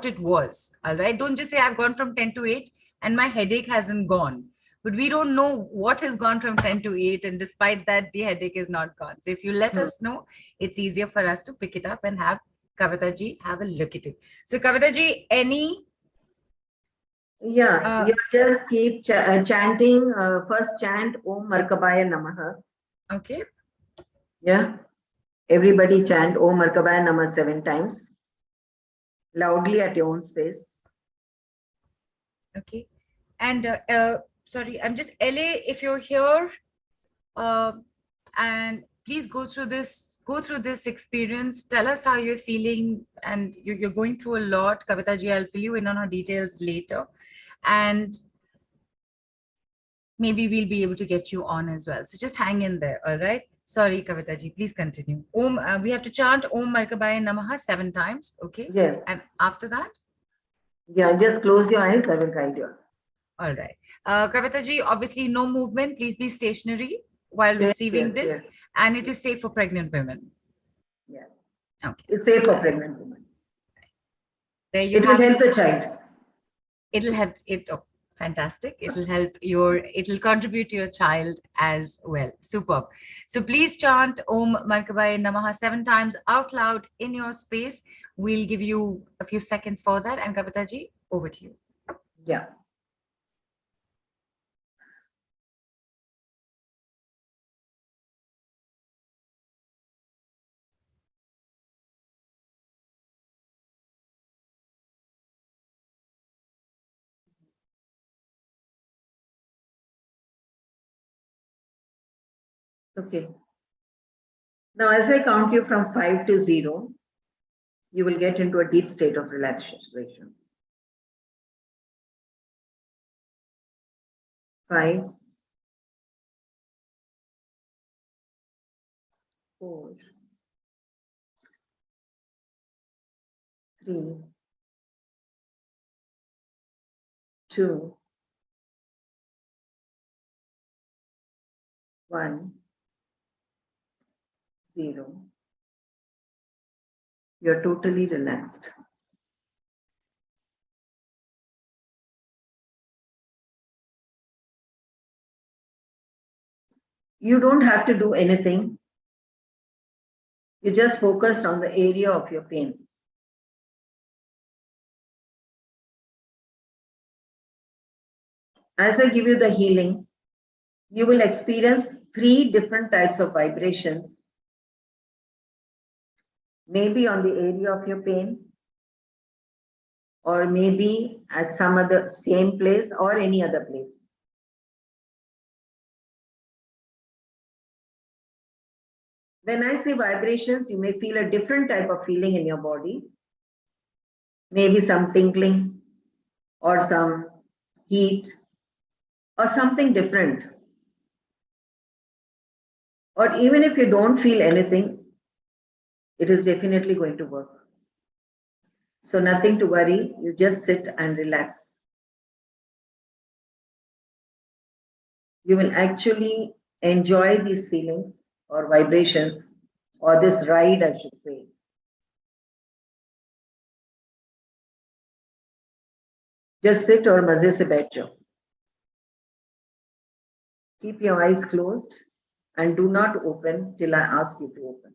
it was. All right. Don't just say I've gone from 10 to 8 and my headache hasn't gone. but we don't know what has gone from 10 to 8, and despite that the headache is not gone. So if you let Hmm. us know, it's easier for us to pick it up and have Kavita ji have a look at it. So Kavita ji, any Yeah, uh you just keep chanting. First chant Om Markabaya Namaha. okay. Yeah, everybody chant Om Markabaya Namaha 7 times loudly at your own space. Okay. And sorry, I'm just LA, if you're here, uh, and please go through this experience. Tell us how you're feeling, and you're going through a lot. Kavita ji, I'll fill you in on her details later. And maybe we'll be able to get you on as well. So just hang in there, all right? Sorry, Kavita ji, please continue. Om, we have to chant Om Markabaya Namaha 7 times, okay? Yes. And after that? Yeah, just close your eyes. I will guide you. All right. Kavita ji, obviously no movement. Please be stationary while Yes, receiving yes, this. yes. And it is safe for pregnant women. Yeah. Okay. It's safe for pregnant women. There you It will have it. help the child. It'll help it. Oh, fantastic. It'll contribute to your child as well. Superb. So please chant Om Markabaya Namaha 7 times out loud in your space. We'll give you a few seconds for that. And Kavita ji, over to you. Yeah. Okay. Now, as I count you from 5 to 0, you will get into a deep state of relaxation. 5, 4, 3, 2, 1, 0. You're totally relaxed. You don't have to do anything. You just focused on the area of your pain. As I give you the healing, you will experience 3 different types of vibrations, maybe on the area of your pain, or maybe at some other same place or any other place. When I say vibrations, you may feel a different type of feeling in your body, maybe some tingling or some heat or something different. Or even if you don't feel anything, it is definitely going to work. So nothing to worry, you just sit and relax. You will actually enjoy these feelings or vibrations or this ride, I should say. Just sit or मजे से बैठ जाओ. Keep your eyes closed and do not open till I ask you to open.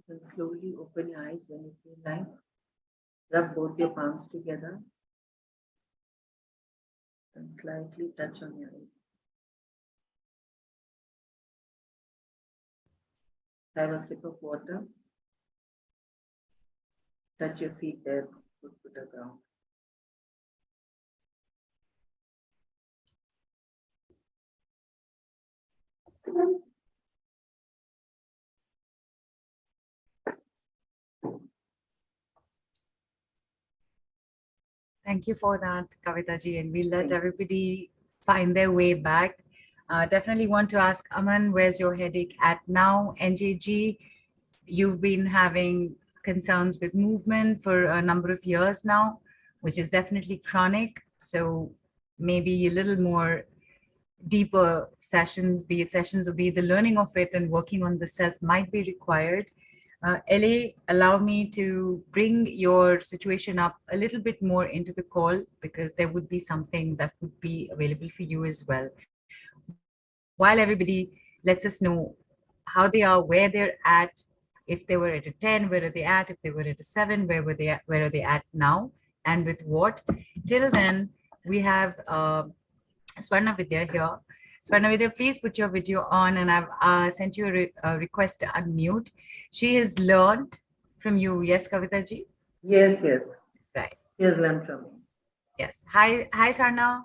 And slowly open your eyes when you feel like. Rub both your palms together and slightly touch on your eyes. Have a sip of water. Touch your feet there, foot to the ground. Thank you for that, Kavita ji, and we'll let everybody find their way back. Definitely want to ask Aman, where's your headache at now? NJG, you've been having concerns with movement for a number of years now, which is definitely chronic. So maybe a little more deeper sessions, be it sessions or be it the learning of it and working on the self might be required. LA, allow me to bring your situation up a little bit more into the call because there would be something that would be available for you as well. While everybody lets us know how they are, where they're at, if they were at a 10, where are they at? If they were at a 7, where were they at, where are they at now? And with what? Till then, we have Swarna Vidya here. Swarna Vidya, please put your video on, and I've sent you a request to unmute. She has learned from you, yes, Kavita ji? Yes, yes. Right. He has learned from me. Yes. Hi, Swarna.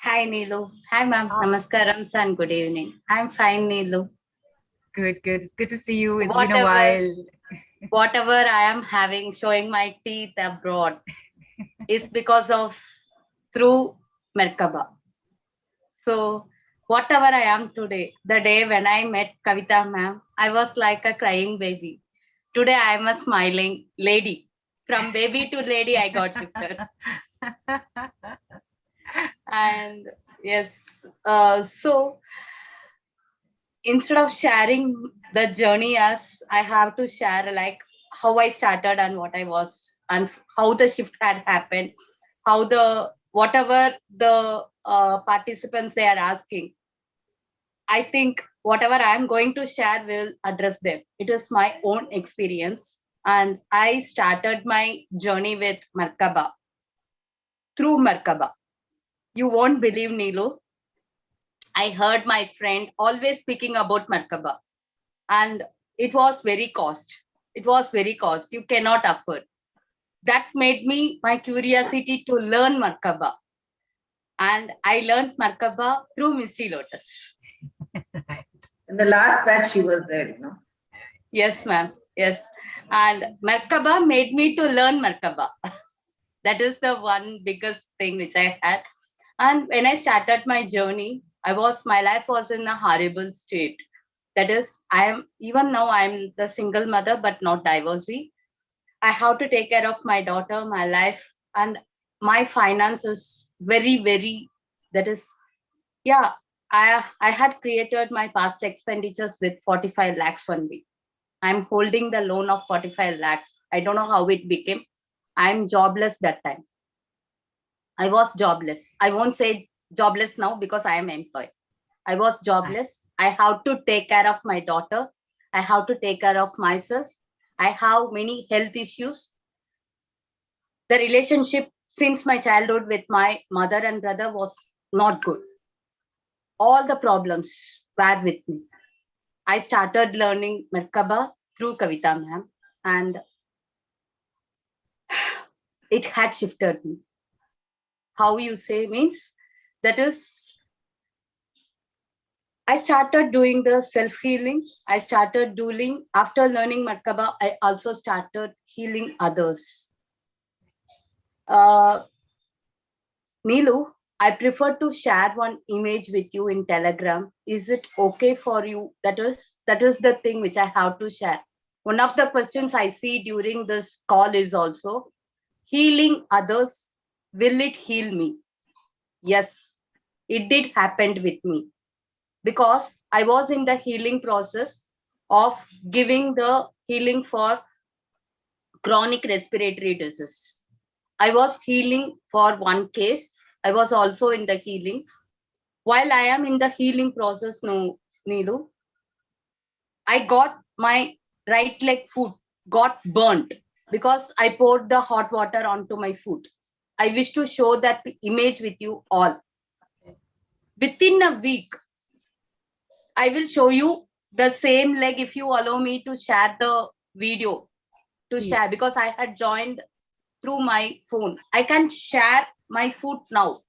Hi, Neelu. Hi, ma'am. Namaskaram, and good evening. I'm fine, Neelu. Good, good. It's good to see you. It's been a Whatever, while. whatever I am having, showing my teeth abroad, is because of through Merkaba. So, whatever I am today, the day when I met Kavita ma'am, I was like a crying baby. Today, I am a smiling lady. From baby to lady, I got shifted. And yes, so instead of sharing the journey as I have to share like how I started and what I was and how the shift had happened, how the whatever the participants they are asking. I think whatever I am going to share will address them. It is my own experience. And I started my journey with Merkaba through Merkaba. You won't believe, Neelu. I heard my friend always speaking about Merkaba. And it was very cost. It was very cost. You cannot afford. That made me my curiosity to learn Merkaba. And I learned Merkaba through Misty Lotus. Right. In the last batch, she was there, you know. Yes, ma'am. Yes. And Merkaba made me to learn Merkaba. That is the one biggest thing which I had. And when I started my journey, my life was in a horrible state. That is, even now I'm the single mother, but not divorcee. I have to take care of my daughter, my life, and my finances very, very, that is, yeah, I had created my past expenditures with 45 lakhs only. I'm holding the loan of 45 lakhs. I don't know how it became. I'm jobless that time. I was jobless. I won't say jobless now because I am employed. I was jobless. I have to take care of my daughter. I have to take care of myself. I have many health issues. The relationship since my childhood with my mother and brother was not good. All the problems were with me. I started learning Merkaba through Kavita ma'am, and it had shifted me. How you say means that is, I started doing the self-healing. I started doing, after learning Merkaba, I also started healing others. Neelu, I prefer to share one image with you in Telegram. Is it okay for you? That is the thing which I have to share. One of the questions I see during this call is also, healing others, will it heal me? Yes, it did happen with me. Because I was in the healing process of giving the healing for chronic respiratory disease. I was healing for one case. I was also in the healing. While I am in the healing process, no, Neelu, I got my right leg foot got burnt because I poured the hot water onto my foot. I wish to show that image with you all. Within a week, I will show you the same leg if you allow me to share the video to Please. share, because I had joined through my phone. I can share my foot now.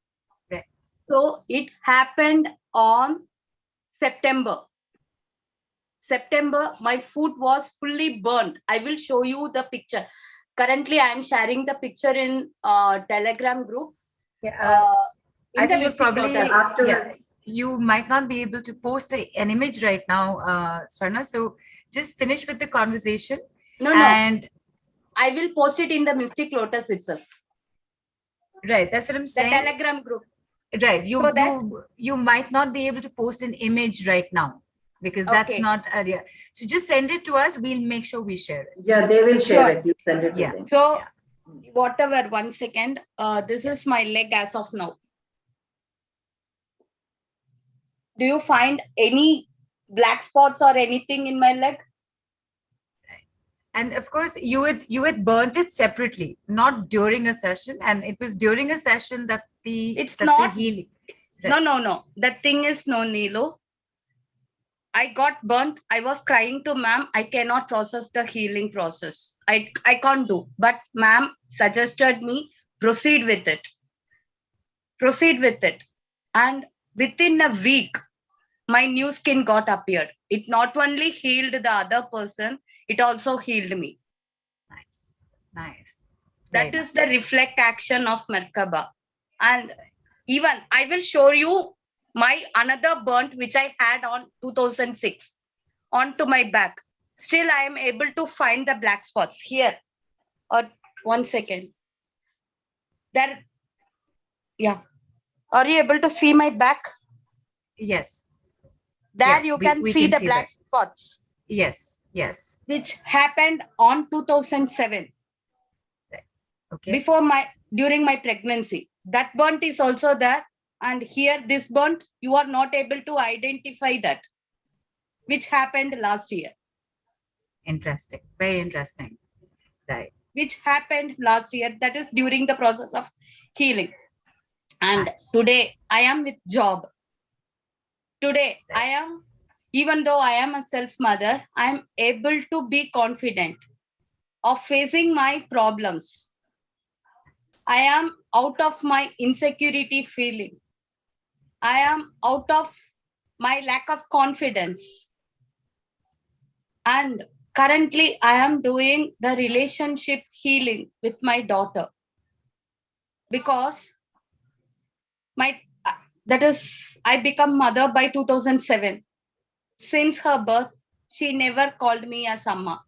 Right. So it happened on September. My foot was fully burnt. I will show you the picture. Currently, I am sharing the picture in Telegram group. Yeah, In I the think you Mystic probably, Lotus. yeah, you might not be able to post an image right now, Swarna. So just finish with the conversation. No. And I will post it in the Mystic Lotus itself. right, that's what I'm The saying. Telegram group. Right, So you might not be able to post an image right now because that's Okay. not yeah. So just send it to us. We'll make sure we share it. Yeah, they will share Sure. it. You send it Yeah. to them. So whatever, 1 second. This Yes. is my leg as of now. Do you find any black spots or anything in my leg? And of course, you had burnt it separately, not during a session, and it was during a session that It's the not. healing. Right. No. The thing is, no, Neelu. I got burnt. I was crying to ma'am. I cannot process the healing process. I can't do. But ma'am suggested me proceed with it. And within a week, my new skin got appeared. It not only healed the other person, it also healed me. Nice. That is the reflect action of Merkaba. And even I will show you my another burnt which I had on 2006 onto my back. Still, I am able to find the black spots here. Or 1 second. There. Yeah. Are you able to see my back? Yes. There Yeah, you we can see can the see black that. spots. Yes. Which happened on 2007. Okay. During my pregnancy. That burnt is also there. And here, this burnt, you are not able to identify that, which happened last year. Interesting. Very interesting. Right. Which happened last year. That is during the process of healing. And Nice. today, I am with job. Today, Right. even though I am a self-mother, I am able to be confident of facing my problems. I am out of my insecurity feeling. I am out of my lack of confidence. And currently, I am doing the relationship healing with my daughter. Because I become mother by 2007. Since her birth, she never called me as Amma.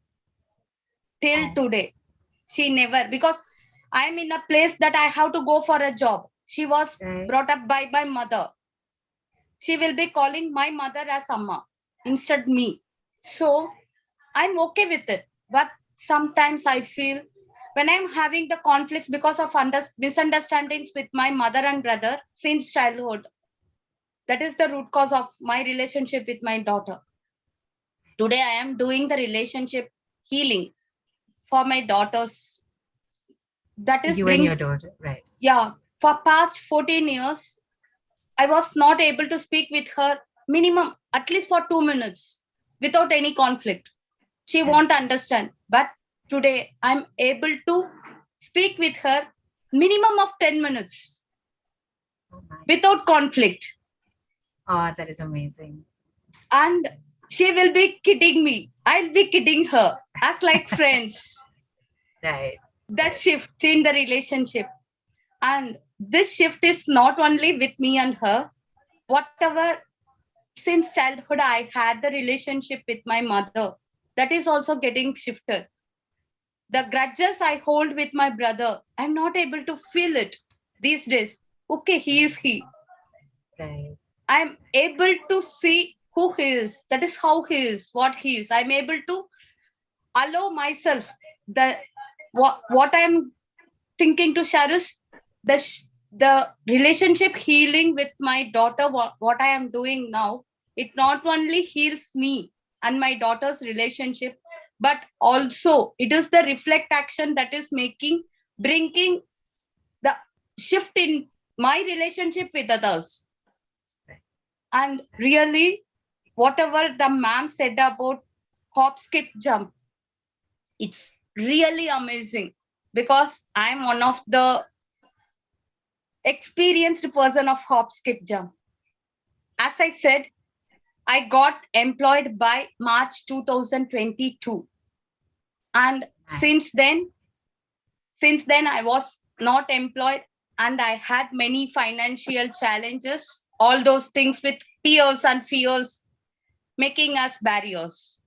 Till today, she never, because I'm in a place that I have to go for a job. She was brought up by my mother. She will be calling my mother as Amma instead me. So I'm okay with it. But sometimes I feel when I'm having the conflicts because of misunderstandings with my mother and brother since childhood, that is the root cause of my relationship with my daughter. Today, I am doing the relationship healing for my daughters. That is you and your daughter, right? Yeah. For past 14 years, I was not able to speak with her minimum, at least for 2 minutes, without any conflict. She won't understand. But today, I'm able to speak with her minimum of 10 minutes without conflict. Oh, that is amazing. And she will be kidding me. I'll be kidding her as like friends. Right. The shift in the relationship. And this shift is not only with me and her. Whatever, since childhood, I had the relationship with my mother. That is also getting shifted. The grudges I hold with my brother, I'm not able to feel it these days. Okay, he is he. Right. I'm able to see who he is. That is how he is, what he is. I'm able to allow myself what I'm thinking to share is the relationship healing with my daughter. What I am doing now, it not only heals me and my daughter's relationship, but also it is the reflect action that is bringing the shift in my relationship with others. And really, whatever the ma'am said about hop, skip, jump, it's really amazing, because I'm one of the experienced person of hop, skip, jump. As I said, I got employed by March 2022. And since then I was not employed, and I had many financial challenges, all those things with tears and fears making us barriers.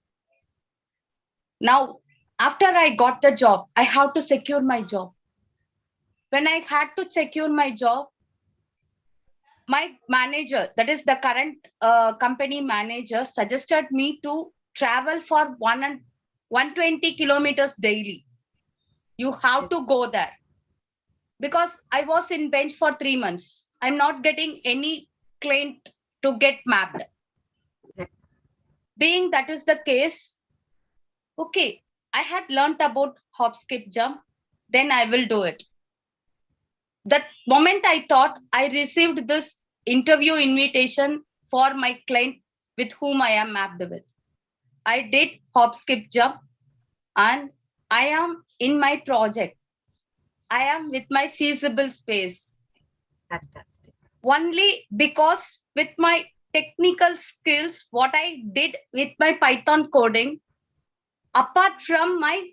Now, after I got the job, I have to secure my job. When I had to secure my job, my manager, that is the current company manager, suggested me to travel for 120 kilometers daily. You have to go there. Because I was in bench for 3 months. I'm not getting any client to get mapped. Being that is the case, okay, I had learned about hop, skip, jump, then I will do it. That moment I thought, I received this interview invitation for my client with whom I am mapped with. I did hop, skip, jump, and I am in my project. I am with my feasible space. Fantastic. Only because with my technical skills, what I did with my Python coding, apart from my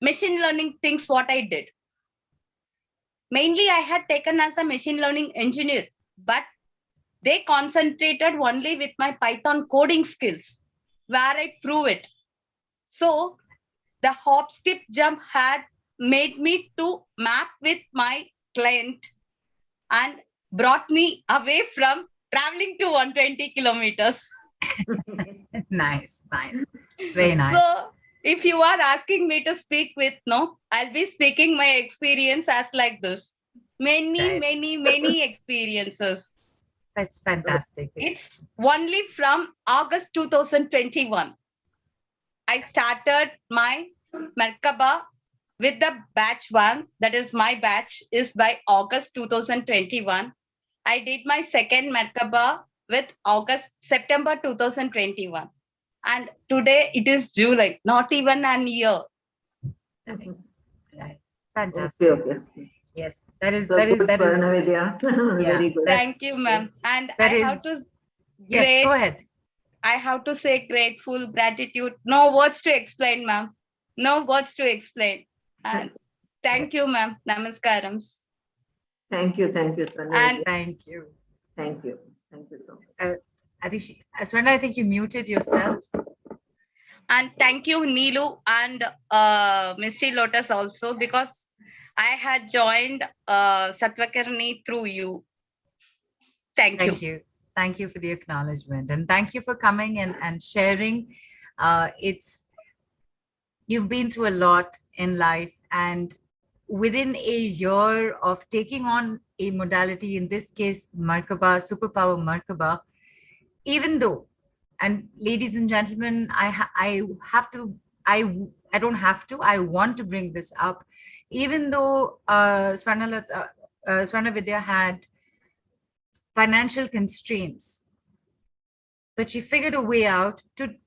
machine learning things, what I did. Mainly I had taken as a machine learning engineer, but they concentrated only with my Python coding skills, where I prove it. So the hop, skip, jump had made me to map with my client and brought me away from traveling to 120 kilometers. Nice. Very nice. So if you are asking me to speak with, no, I'll be speaking my experience as like this. Many experiences. That's fantastic. It's only from August 2021. I started my Merkaba with the batch 1, that is my batch, is by August 2021. I did my second Merkaba with September 2021. And today it is July, not even an year. Right. Fantastic. Okay. Yes, that is. Very good. Thank you, ma'am. And That I is, have to yes, go ahead. I have to say grateful, gratitude. No words to explain, ma'am. No words to explain. And thank you, ma'am. Namaskarams. Thank you, Swarna. And thank you. Thank you so much. I think Swarna, I think you muted yourself. And thank you, Neelu and Mystery Lotus also, because I had joined Sattvakarni through you. Thank you. Thank you for the acknowledgement, and thank you for coming and sharing. You've been through a lot in life, and within a year of taking on a modality, in this case, Merkaba, superpower Merkaba, even though, and ladies and gentlemen, I want to bring this up, even though Swarna Vidya had financial constraints, but she figured a way out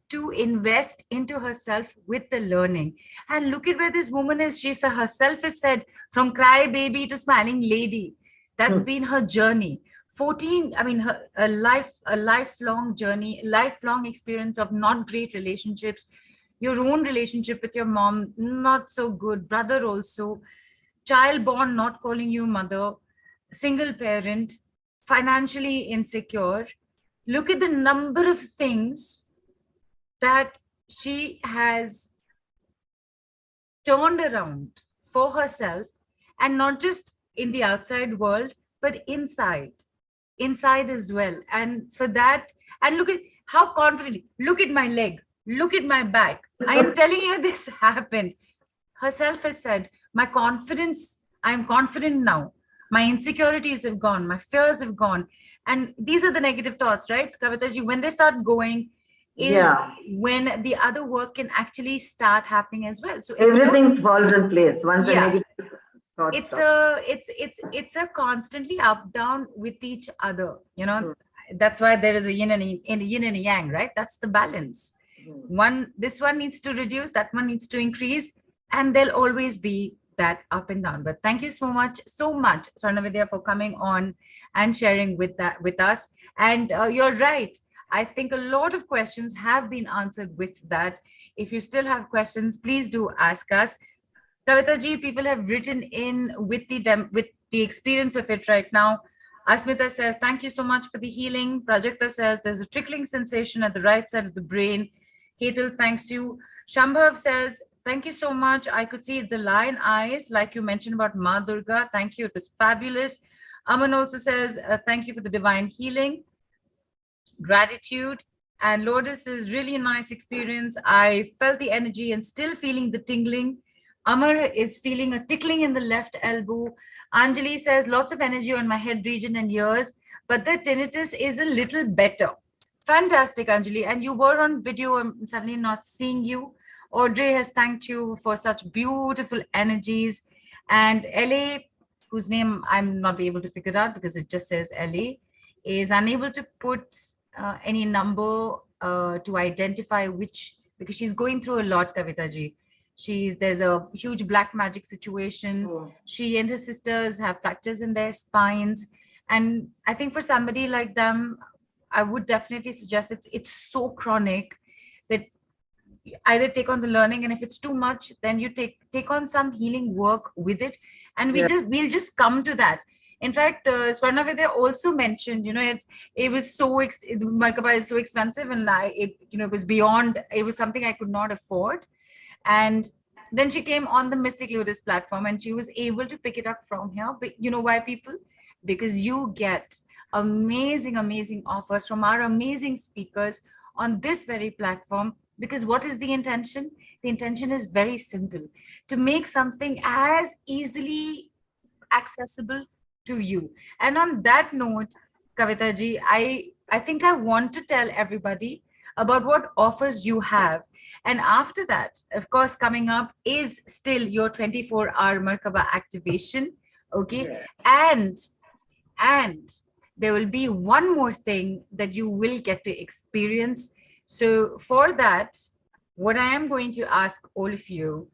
to invest into herself with the learning. And look at where this woman is. She herself has said, from cry baby to smiling lady. That's been her journey. A lifelong journey, lifelong experience of not great relationships, your own relationship with your mom, not so good, brother also, child born not calling you mother, single parent, financially insecure. Look at the number of things that she has turned around for herself, and not just in the outside world, but inside as well. And for that, and look at how confidently, look at my leg, look at my back. I am telling you, this happened. Herself has said, my confidence, I'm confident now. My insecurities have gone, my fears have gone. And these are the negative thoughts, right, Kavitaji? When they start going, is Yeah. when the other work can actually start happening as well. So Everything falls in place once the yeah, negative thoughts it's stop. a constantly up down with each other, you know. Hmm. That's why there is a yin and a yang, right? That's the balance. Hmm. This one needs to reduce, that one needs to increase, and there'll always be that up and down. But thank you so much, Swarnavidya, for coming on and sharing with us. And you're right, I think a lot of questions have been answered with that. If you still have questions, please do ask us. Kavita ji, people have written in with with the experience of it right now. Asmita says, thank you so much for the healing. Prajakta says, there's a trickling sensation at the right side of the brain. Hetal thanks you. Shambhav says, thank you so much. I could see the lion eyes, like you mentioned about Ma Durga. Thank you. It was fabulous. Aman also says, thank you for the divine healing. Gratitude. And Lotus is really a nice experience. I felt the energy and still feeling the tingling. Amar is feeling a tickling in the left elbow. Anjali says lots of energy on my head region and ears, but the tinnitus is a little better. Fantastic, Anjali. And you were on video. I'm suddenly not seeing you. Audrey has thanked you for such beautiful energies. And LA, whose name I'm not be able to figure out because it just says LA, is unable to put any number to identify which, because she's going through a lot, Kavita ji. There's a huge black magic situation. Oh. She and her sisters have fractures in their spines. And I think for somebody like them, I would definitely suggest it's so chronic that either take on the learning, and if it's too much, then you take on some healing work with it, and Yeah. we'll just come to that. In fact, Swarnavidya also mentioned, it was Merkaba is so expensive, and it was beyond, it was something I could not afford. And then she came on the Mystic Lotus platform and she was able to pick it up from here. But you know why, people? Because you get amazing offers from our amazing speakers on this very platform. Because what is the intention? The intention is very simple: to make something as easily accessible to you. And on that note, Kavita ji, I think I want to tell everybody about what offers you have. And after that, of course, coming up is still your 24-hour Merkaba activation. Okay. Yeah. And there will be one more thing that you will get to experience. So for that, what I am going to ask all of you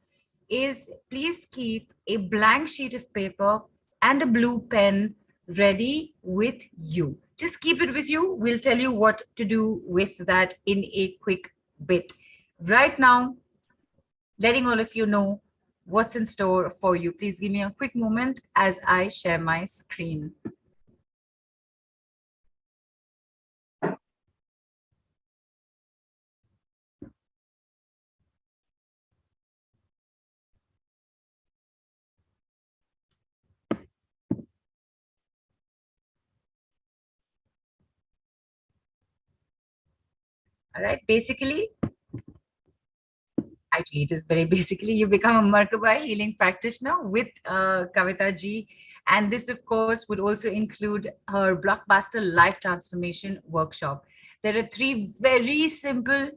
is, please keep a blank sheet of paper and a blue pen ready with you. Just keep it with you. We'll tell you what to do with that in a quick bit. Right now, letting all of you know what's in store for you. Please give me a quick moment as I share my screen. All right, actually, it is very basically, you become a Merkaba healing practitioner with Kavita ji. And this, of course, would also include her blockbuster life transformation workshop. There are 3 very simple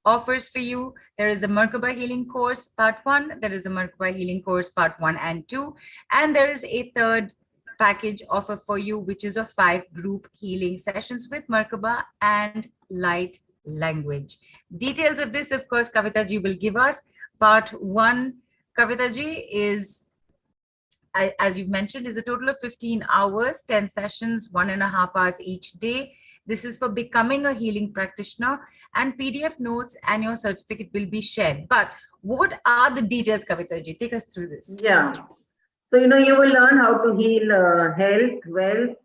offers for you. There is a Merkaba healing course part 1, there is a Merkaba healing course part 1 and 2, and there is a third package offer for you, which is of 5 group healing sessions with Merkaba and light language. Details of this, of course, Kavita ji will give us. Part 1, Kavita ji, is, as you've mentioned, is a total of 15 hours, 10 sessions, 1.5 hours each day. This is for becoming a healing practitioner, and PDF notes and your certificate will be shared. But what are the details, Kavita ji? Take us through this. Yeah. So, you will learn how to heal health, wealth.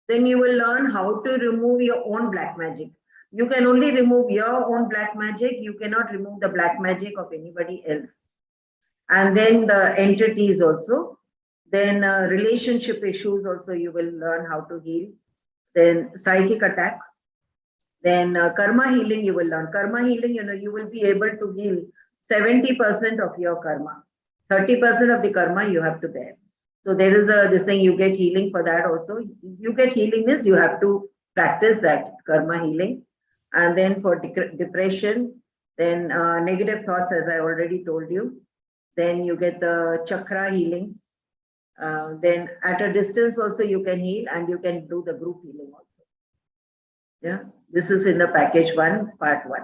Then you will learn how to remove your own black magic. You can only remove your own black magic. You cannot remove the black magic of anybody else. And then the entities also. Then relationship issues also you will learn how to heal. Then psychic attack. Then karma healing you will learn. Karma healing, you will be able to heal 70% of your karma. 30% of the karma you have to bear. So there is this thing, you get healing for that also. You get healing is you have to practice that karma healing. And then for depression, then negative thoughts, as I already told you. Then you get the chakra healing. Then at a distance also you can heal, and you can do the group healing also. Yeah, this is in the package 1, part 1.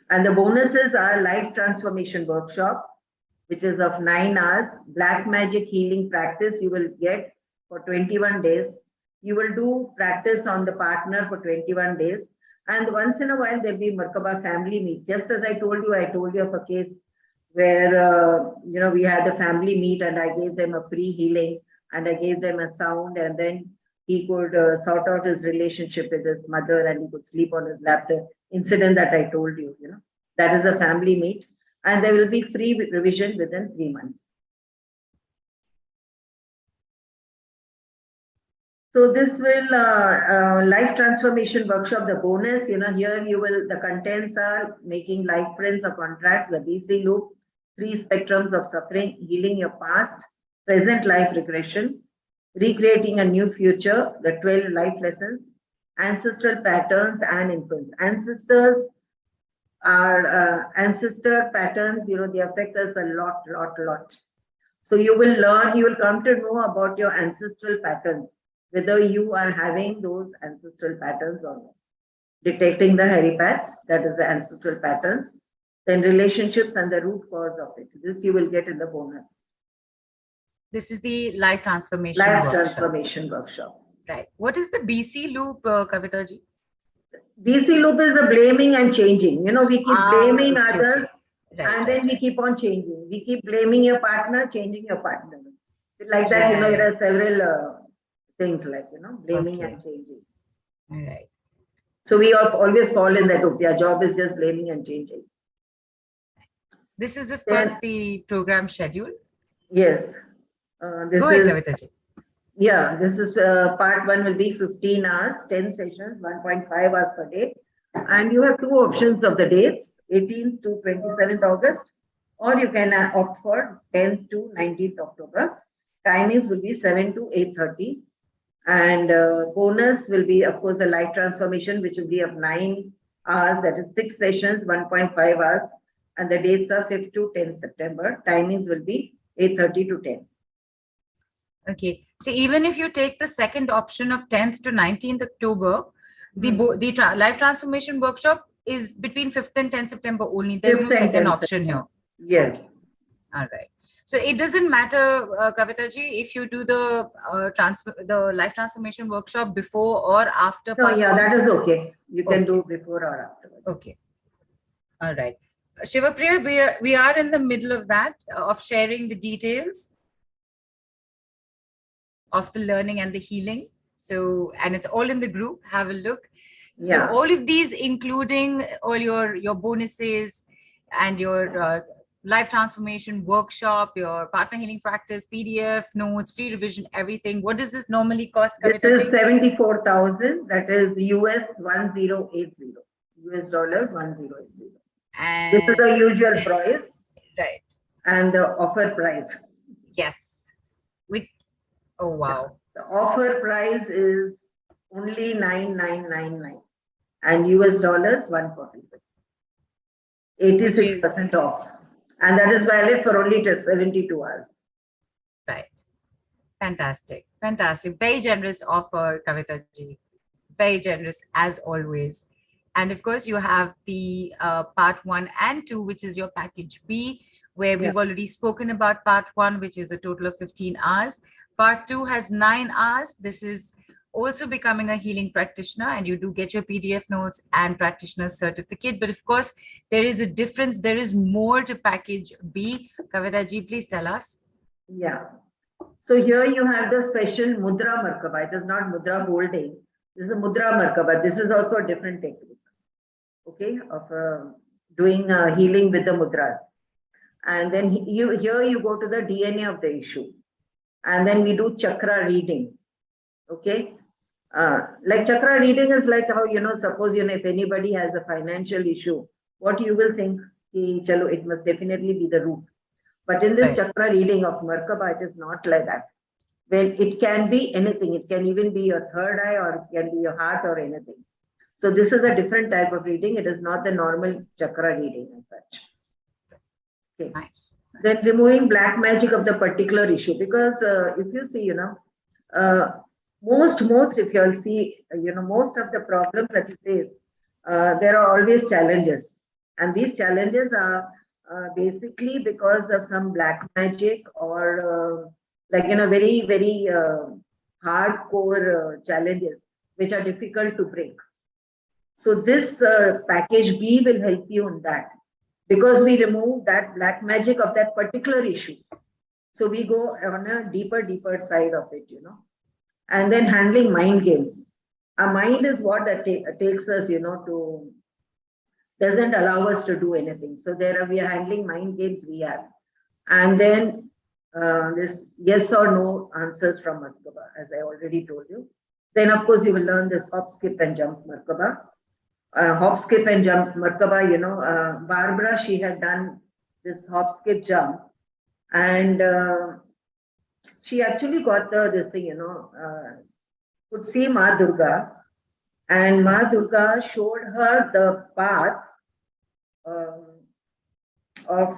And the bonuses are life transformation workshop, which is of 9 hours, black magic healing practice you will get for 21 days. You will do practice on the partner for 21 days. And once in a while, there'll be Merkaba family meet. Just as I told you of a case where, we had a family meet, and I gave them a free healing, and I gave them a sound, and then he could sort out his relationship with his mother, and he could sleep on his lap. The incident that I told you, that is a family meet, and there will be free revision within 3 months. So this will life transformation workshop, the bonus, here you will, the contents are making life prints or contracts, the BC loop, 3 spectrums of suffering, healing your past, present life regression, recreating a new future, the 12 life lessons, ancestral patterns and influence. Ancestors are ancestor patterns, they affect us a lot. So you will learn, you will come to know about your ancestral patterns, whether you are having those ancestral patterns or not. Detecting the heripaths, that is the ancestral patterns, then relationships and the root cause of it. This you will get in the bonus. This is the life transformation workshop. Transformation workshop. Right. What is the BC loop, Kavita ji? BC loop is the blaming and changing. We keep blaming others, okay. and then we keep on changing. We keep blaming your partner, changing your partner. Like that, there are several things like, blaming and changing. All right. So we always fall in that loop. Your job is just blaming and changing. This is, of course, the program schedule. Yes. This Go ahead, Kavita ji. Yeah, this is part 1 will be 15 hours, 10 sessions, 1.5 hours per day. And you have 2 options of the dates, 18th to 27th August, or you can opt for 10th to 19th October. Timings will be 7 to 8:30. And bonus will be, of course, the life transformation, which will be of 9 hours, that is 6 sessions, 1.5 hours. And the dates are 5th to 10th September. Timings will be 8:30 to 10. Okay. So even if you take the second option of 10th to 19th October, the life transformation workshop is between 5th and 10th September only. There's no second option here. Yes. Okay. All right. So it doesn't matter, Kavita ji, if you do the life transformation workshop before or after. No, that is okay. You can do before or after. Okay. All right. Shivapriya, we are in the middle of that, of sharing the details of the learning and the healing. So, and it's all in the group. Have a look. So all of these, including all your bonuses and your life transformation workshop, your partner healing practice, PDF, notes, free revision, everything. What does this normally cost, Kavita? This is 74,000. That is US 1080. US dollars 1080. And this is the usual price. Right. And the offer price. Yes. Oh, wow. The offer price is only 9,999 and US dollars 146. 86% off. And that is valid for only 72 hours. Right. Fantastic. Fantastic. Very generous offer, Kavita ji. Very generous as always. And of course, you have the part 1 and 2, which is your package B, where we've already spoken about part 1, which is a total of 15 hours. Part 2 has 9 hours. This is also becoming a healing practitioner, and you do get your PDF notes and practitioner certificate. But of course, there is a difference. There is more to package B. Kavita ji, please tell us. Yeah. So here you have the special Mudra Merkaba. It is not Mudra holding. This is a Mudra Merkaba. This is also a different technique, okay, of doing healing with the mudras. And then here you go to the DNA of the issue. And then we do chakra reading, okay? Like chakra reading is like how, suppose, if anybody has a financial issue, what you will think, chalo, it must definitely be the root. But in this chakra reading of Merkaba, it is not like that. Well, it can be anything. It can even be your third eye, or it can be your heart or anything. So this is a different type of reading. It is not the normal chakra reading as such. Okay. Nice. Then removing black magic of the particular issue, because if you see, most if you'll see, most of the problems that you face, there are always challenges, and these challenges are basically because of some black magic or very very hardcore challenges which are difficult to break. So this package B will help you in that, because we remove that black magic of that particular issue. So we go on a deeper side of it, and then handling mind games. Our mind is what that takes us, to doesn't allow us to do anything. So we are handling mind games we have, and then this yes or no answers from Merkaba, as I already told you. Then of course you will learn this hop, skip, and jump Merkaba. Hop, skip, and jump Merkaba. Barbara, she had done this hop, skip, jump, and she actually got this thing, could see Ma Durga, and Ma Durga showed her the path of,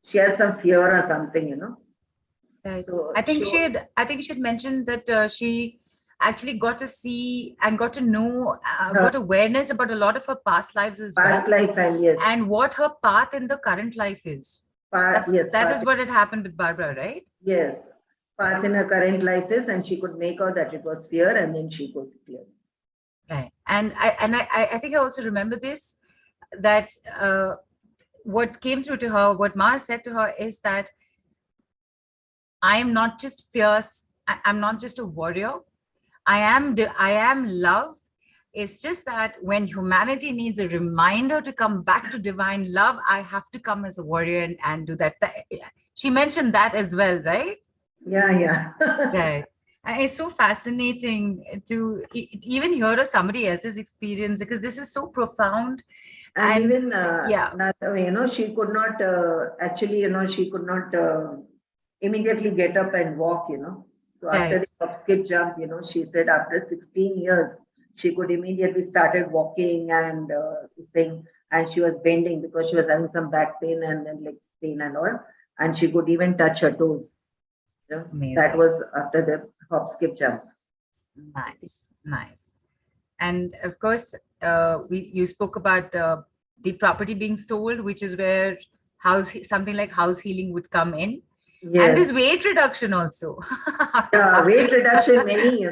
she had some fear or something, Right. So I think she had mentioned that she actually got to see and got to know, got awareness about a lot of her past lives as well. Past life, and yes. And what her path in the current life is. That is what had happened with Barbara, right? Yes. Path in her current life is, and she could make out that it was fear, and then she could clear. Right. And I think I also remember this, that what came through to her, what Ma said to her is that I am not just fierce, I'm not just a warrior. I am love. It's just that when humanity needs a reminder to come back to divine love, I have to come as a warrior and do that. She mentioned that as well, right? Yeah. Right. And it's so fascinating to even hear of somebody else's experience, because this is so profound. And even, she could not she could not immediately get up and walk, So after the hop, skip, jump, she said after 16 years, she could immediately started walking and thing, and she was bending because she was having some back pain and then leg pain and all, and she could even touch her toes. That was after the hop, skip, jump. Nice. And of course, you spoke about the property being sold, which is where something like house healing would come in. Yes. And this weight reduction also. Yeah, weight reduction, many, 2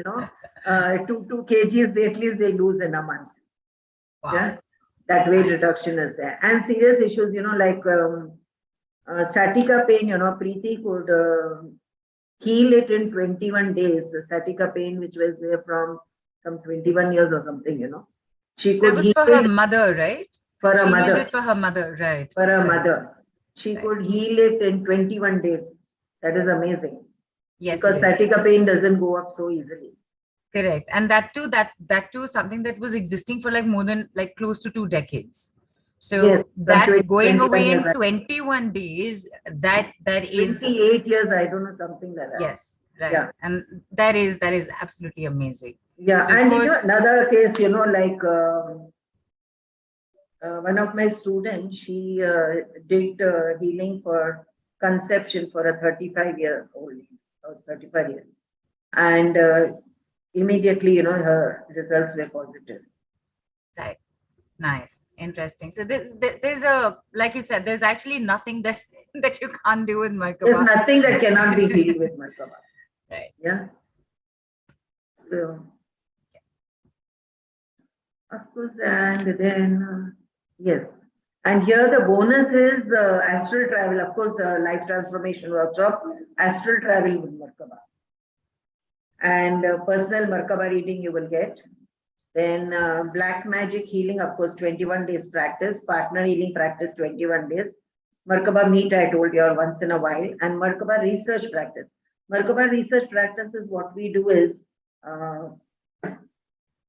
kgs at least they lose in a month. Wow. Yeah, that weight reduction is there. And serious issues, like sciatica pain, Preeti could heal it in 21 days. The sciatica pain, which was there from some 21 years or something, She could. That was for her mother, right? For her mother. She used it for her mother, right? For her mother. She could heal it in 21 days. That is amazing. Yes. Because sciatica pain doesn't go up so easily. Correct. And that too, something that was existing for more than close to 2 decades. So yes, that going away in 21 days, that is 28 years, I don't know, something like that. Yes, right. Yeah. And that is absolutely amazing. Yeah, so and another case, one of my students, she did healing for conception for a 35-year-old, or 35 years, and immediately, her results were positive. Right. Nice. Interesting. So there's a, like you said, there's actually nothing that you can't do with Merkaba. There's nothing that cannot be healed with Merkaba. Right. Yeah. So, of course, and then, yes. And here the bonus is astral travel. Of course, life transformation workshop, astral travel with Merkaba. And personal Merkaba reading you will get. Then black magic healing, of course, 21 days practice. Partner healing practice, 21 days. Merkaba meet, I told you, once in a while. And Merkaba research practice. Merkaba research practice is what we do is,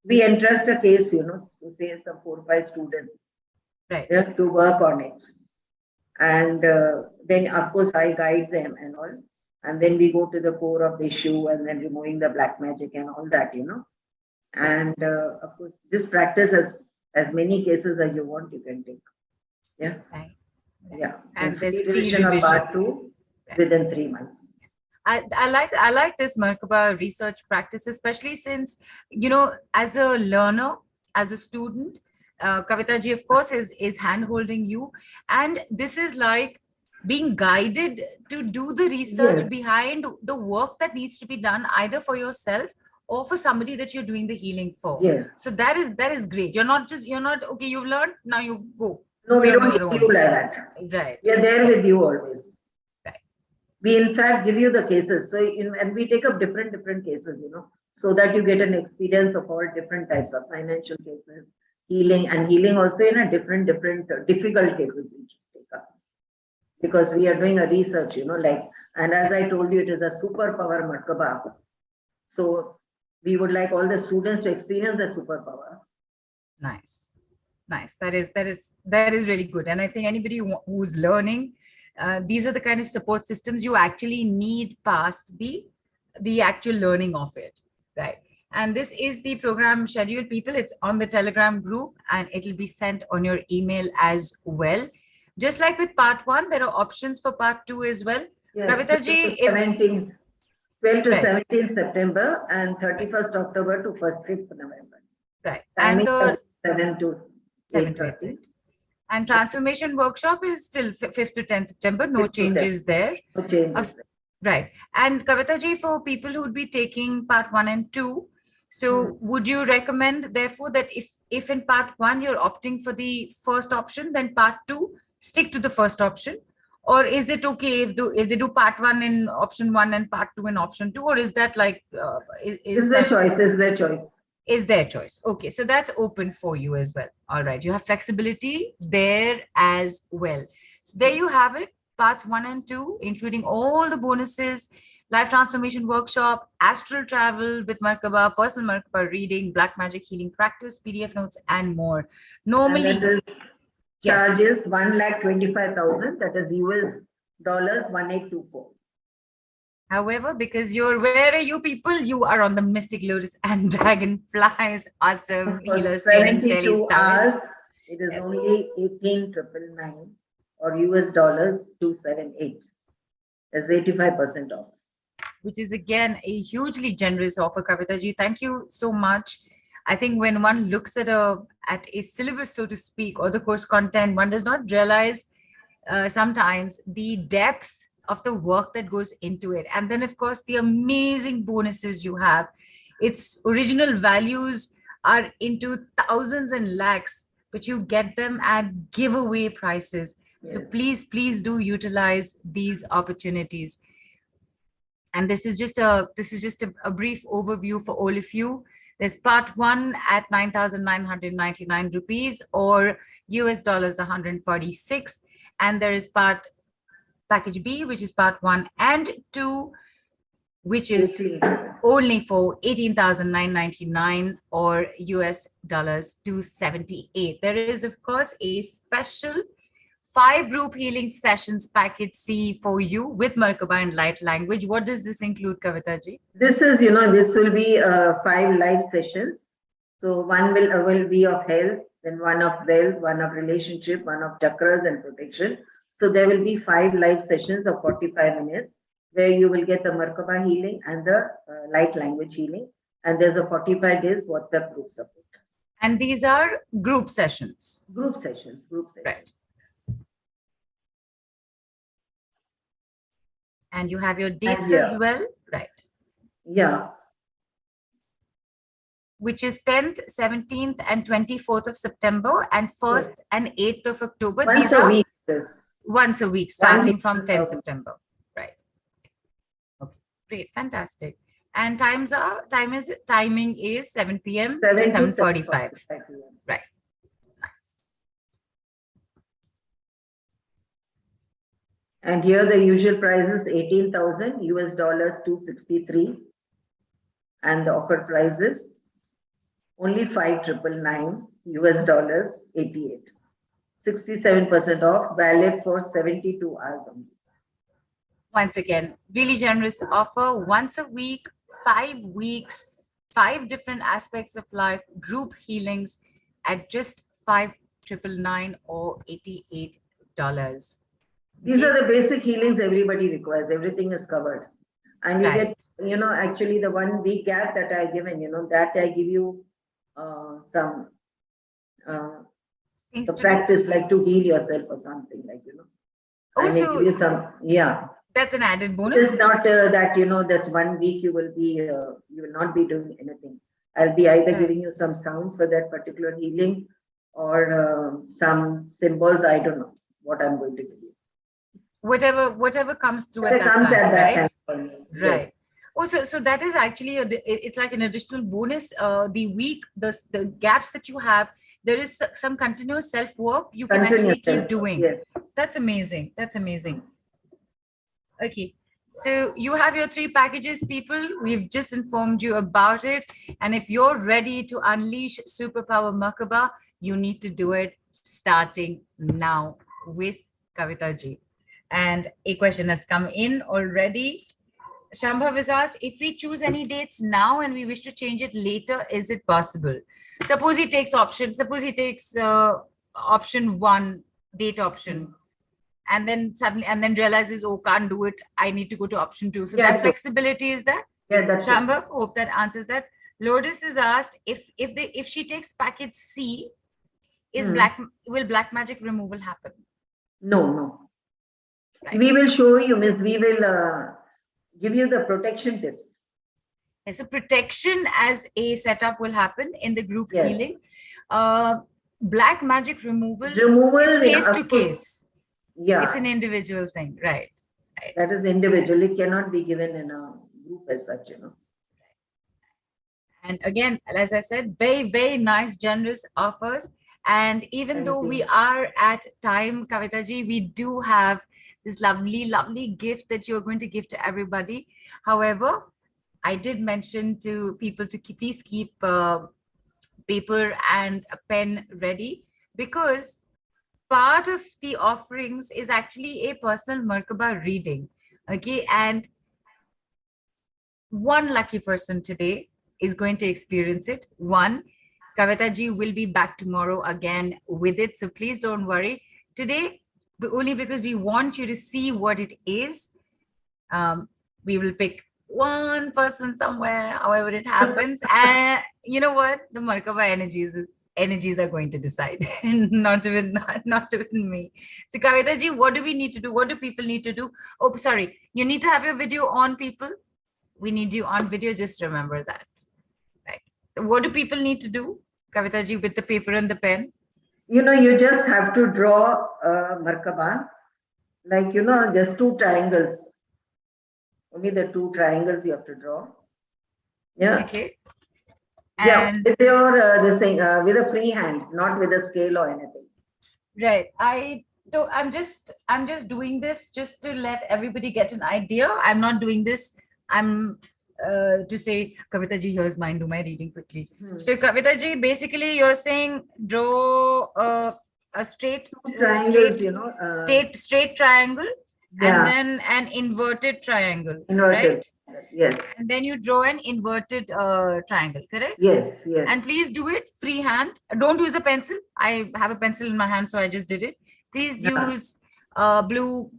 we entrust a case, to say some 4 or 5 students. Right. To work on it. And then, of course, I guide them and all. And then we go to the core of the issue and then removing the black magic and all that, And of course, this practice has as many cases as you want, you can take. Yeah. Right. Yeah. And Free there's free revision of revision. part 2 Right. within 3 months. I like this Merkaba research practice, especially since, as a learner, as a student, Kavita ji, of course, is hand holding you. And this is like being guided to do the research Yes. behind the work that needs to be done, either for yourself or for somebody that you're doing the healing for. Yes. So that is great. You're not, okay, you've learned, now you go. No, we do it don't on your give you own. like that. Right. We are there with you always. Right. We in fact give you the cases. So and we take up different cases, so that you get an experience of all different types of financial cases, healing, and healing also in a different difficult cases we take up. Because we are doing a research, and as I Yes. told you, it is a superpower Merkaba. So we would like all the students to experience that superpower. Nice. That is really good. And I think anybody who's learning, these are the kind of support systems you actually need past the actual learning of it, right? And this is the program schedule, people. It's on the Telegram group, and it'll be sent on your email as well. Just like with part 1, there are options for part 2 as well. Yes, Kavita ji, 12 to Right. 17 September and 31st October to 5th November. right, Timing and the 7 to 7 to 8:30. 8. And transformation workshop is still 5th to 10th September. No 5th to 10th. changes there. No changes. Right. And Kavita ji, for people who would be taking part 1 and 2, so would you recommend, therefore, that if in part 1 you're opting for the first option, then part 2 stick to the first option? Or is it okay if they do part 1 in option 1 and part 2 in option 2? Or is that like Is their choice? Is their choice? Is their choice? Okay, so that's open for you as well. All right, you have flexibility there as well. So there you have it, parts 1 and 2, including all the bonuses, life transformation workshop, astral travel with Merkaba, personal Merkaba reading, black magic healing practice, PDF notes, and more. Normally, And that is yes. charges 1,25,000. That is US dollars 1824. However, because where are you people? You are on the Mystic Lotus and Dragonflies Awesome For Healers Training 72 Tele hours, Summit. it is Yes. only 18,999 or US dollars 278. That's 85% off. Which is again a hugely generous offer, Kavita ji. Thank you so much. I think when one looks at a syllabus, so to speak, or the course content, one does not realize sometimes the depth of the work that goes into it. And then, of course, the amazing bonuses you have. Its original values are into thousands and lakhs, but you get them at giveaway prices. So Yes. please do utilize these opportunities. And this is just a brief overview for all of you. There's part 1 at 9,999 rupees or US dollars 146. And there is package B, which is part 1 and 2, which is 18. only for 18,999 or US dollars 278. There is, of course, a special 5 group healing sessions package C for you with Merkaba and light language. What does this include, Kavita ji? This is, this will be 5 live sessions. So one will be of health, then one of wealth, one of relationship, one of chakras and protection. So there will be 5 live sessions of 45 minutes where you will get the Merkaba healing and the light language healing. And there's a 45 days WhatsApp group support. And these are group sessions. Group sessions. Right. And you have your dates as well, right? Yeah. Which is 10th, 17th, and 24th of September, and 1st and 8th of October. Once a week. Once a week, starting from 10th September. Right. Okay. Great, fantastic. And timing is 7 p.m. to 7:45. Right. Nice. And here the usual price is 18,000 US dollars 263, and the offer price is only 5,999 US dollars 88. 67% off, valid for 72 hours only. Once again, really generous offer. Once a week, 5 weeks 5 different aspects of life, group healings at just $5,999 or $88. These are the basic healings everybody requires. Everything is covered. And you Right. get, actually the 1 week gap that I given, that I give you some Things the to do. practice like to heal yourself or something like, Oh, and I so give you some, yeah. that's an added It bonus. is not that, that's 1 week you will not be doing anything. I'll be either Right. giving you some sounds for that particular healing or some symbols. I don't know what I'm going to give you. Whatever comes through Whatever at that comes time, at that right? time for me. Right. Yes. Oh, so that is actually it's like an additional bonus. The week, the gaps that you have, there is some continuous self work you can actually Continuous keep self-work, doing. yes. That's amazing. That's amazing. Okay. So you have your 3 packages, people. We've just informed you about it. And if you're ready to unleash superpower Merkaba, you need to do it starting now with Kavita ji. And a question has come in already. Shambhav is asked, if we choose any dates now and we wish to change it later, is it possible? Suppose he takes option 1, date option, and then suddenly realizes, oh, can't do it, I need to go to option 2. So Yeah, that so- flexibility is there. Yeah, that's it. Shambhav, hope that answers that. Lotus is asked, if she takes package C, will black magic removal happen? No. Right. We will show you, Miss. We will give you the protection tips. Okay, so protection as a setup will happen in the group Yes. healing. Black magic removal Removal, is case of to course. case. Yeah, It's an individual thing, right? that is individual. It cannot be given in a group as such, And again, as I said, very, very nice, generous offers. And even Thank though you. we are at time, Kavita ji, we do have this lovely, lovely gift that you're going to give to everybody. However, I did mention to people to please keep paper and a pen ready, because part of the offerings is actually a personal Merkaba reading. Okay, and one lucky person today is going to experience it. One, Kavita ji will be back tomorrow again with it. So please don't worry. Today, only because we want you to see what it is, we will pick one person somewhere, however it happens. And you know what? The Merkaba energies are going to decide, not even me. So Kavita ji, what do we need to do? What do people need to do? Oh, sorry. You need to have your video on, people. We need you on video. Just remember that. Right. What do people need to do, Kavita ji, with the paper and the pen? You just have to draw Merkaba. Like, there's 2 triangles. Only the 2 triangles you have to draw. Yeah. Okay. Yeah, And with your this thing, with a free hand, not with a scale or anything. right. I'm just doing this just to let everybody get an idea. I'm not doing this. I'm to say, Kavita ji, here's mine. Do my reading quickly. So Kavita ji, basically, you're saying draw a straight Triangles, straight triangle, yeah. and then an inverted triangle, Inverted. right? Yes. And then you draw an inverted triangle, correct? Yes. And please do it freehand. Don't use a pencil. I have a pencil in my hand, so I just did it. Please use blue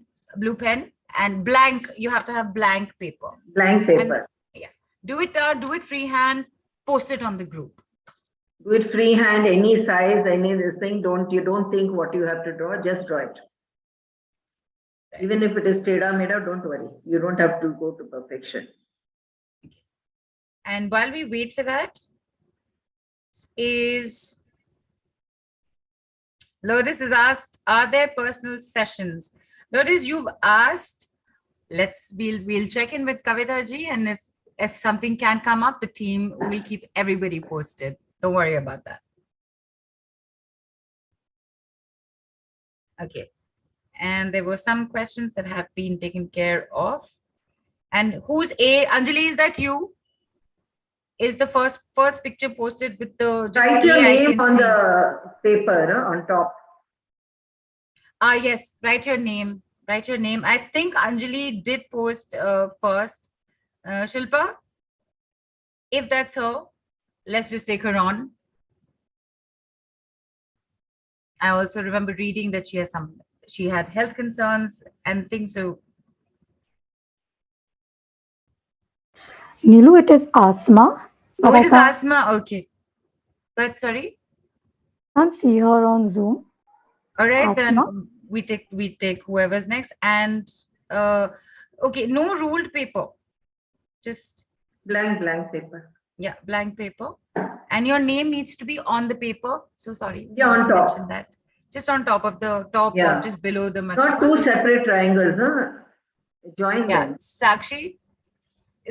pen and blank. You have to have blank paper. Blank paper. And, yeah. Do it freehand. Post it on the group. Do it freehand, any size, any this thing. Don't think what you have to draw. Just draw it. Right. Even if it is teda meda, don't worry. You don't have to go to perfection. Okay. And while we wait for that, Lotus is asked, are there personal sessions? Lotus, you've asked. We'll check in with Kavita ji, and if something can come up, the team will keep everybody posted. Don't worry about that. Okay. And there were some questions that have been taken care of. And who's Anjali, is that you? Is the first picture posted with the just write your name on the paper on top? Yes, write your name. I think Anjali did post first. Shilpa, If that's her, let's just take her on. I also remember reading that she had health concerns and things. So, Nilu, it is asthma, but it I is can't asthma. Okay. But sorry. see her on Zoom. All right, Asthma. then we take whoever's next. And okay, no ruled paper. Just Blank paper. yeah, blank paper. And your name needs to be on the paper. So sorry. Yeah, on to top. mention that. Just on top of the top Yeah. or just below the Not two separate triangles, huh? Join Yeah, them. Sakshi,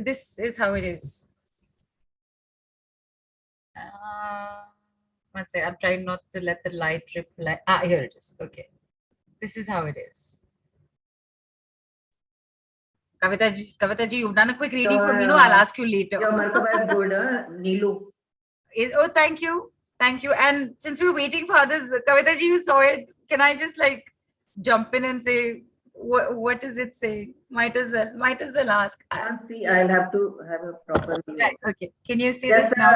this is how it is. One second, I'm trying not to let the light reflect. Here it is. Okay. This is how it is. Kavita ji, you've done a quick reading for me. No, I'll ask you later. Your Merkaba is good, Nilu. Oh, thank you. Thank you. And since we were waiting for others, Kavita ji, you saw it. Can I just like jump in and say, what does it say? Might as well ask. I can't see. I'll have to have a proper view. Right. Okay. Can you see Yes, this now?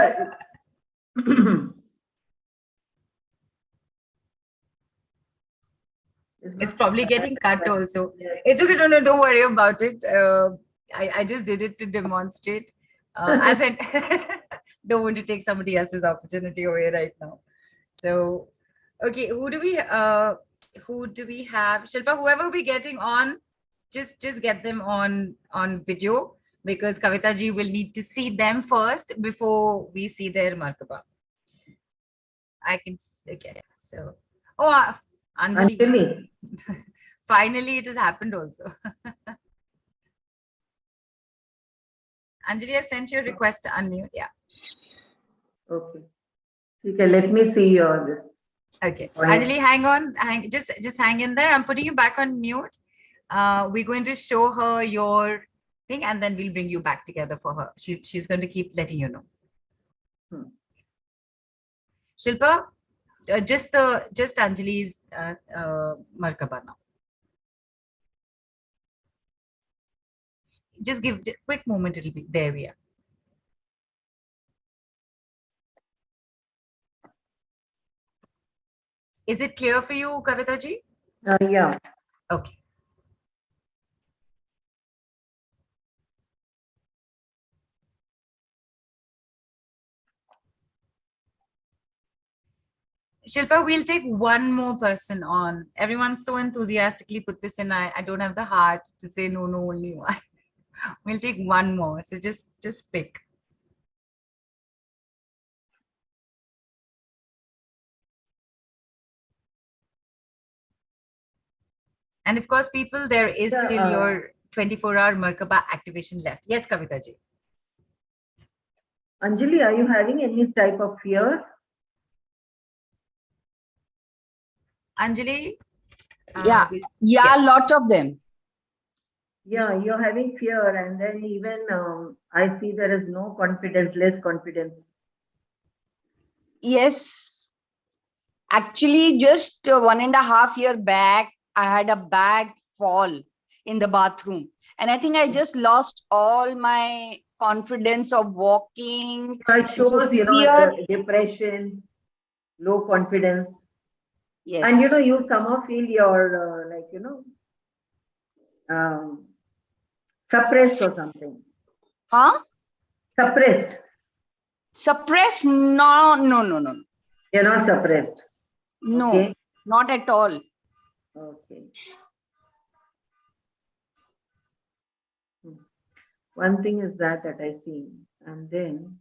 It's It's probably getting cut also. Yes. It's okay. Don't worry about it. I just did it to demonstrate. As I don't want to take somebody else's opportunity away right now. So, okay, who do we have? Shilpa, whoever we're getting on, just get them on video, because Kavita ji will need to see them first before we see their Merkaba. I can okay. So, Anjali. Anjali. Finally, it has happened also. Anjali, I've sent you a request to unmute. Yeah. Okay. Okay, let me see your this. Okay. Point. Anjali, hang on. Just hang in there. I'm putting you back on mute. We're going to show her your thing, and then we'll bring you back together for her. She's going to keep letting you know. Shilpa, just Anjali's Merkaba now. Just give a quick moment. It'll be there. We are. Is it clear for you, Kavita ji? Yeah. Okay. Shilpa, we'll take one more person on. Everyone so enthusiastically put this in. I don't have the heart to say no, only one. We'll take one more. So just pick. And of course, people, there is still your 24-hour Merkaba activation left. Yes, Kavita ji. Anjali, are you having any type of fear? Anjali? Yeah, yes. Lots of them. Yeah, you're having fear, and then even I see there is no confidence, less confidence. Yes. Actually, just 1.5 years back, I had a bad fall in the bathroom. And I think I just lost all my confidence of walking. It shows, depression, low confidence. Yes. And, you somehow feel you're suppressed or something. Huh? Suppressed. Suppressed? No. You're not suppressed. No, okay. Not at all. Okay. One thing is that I see. And then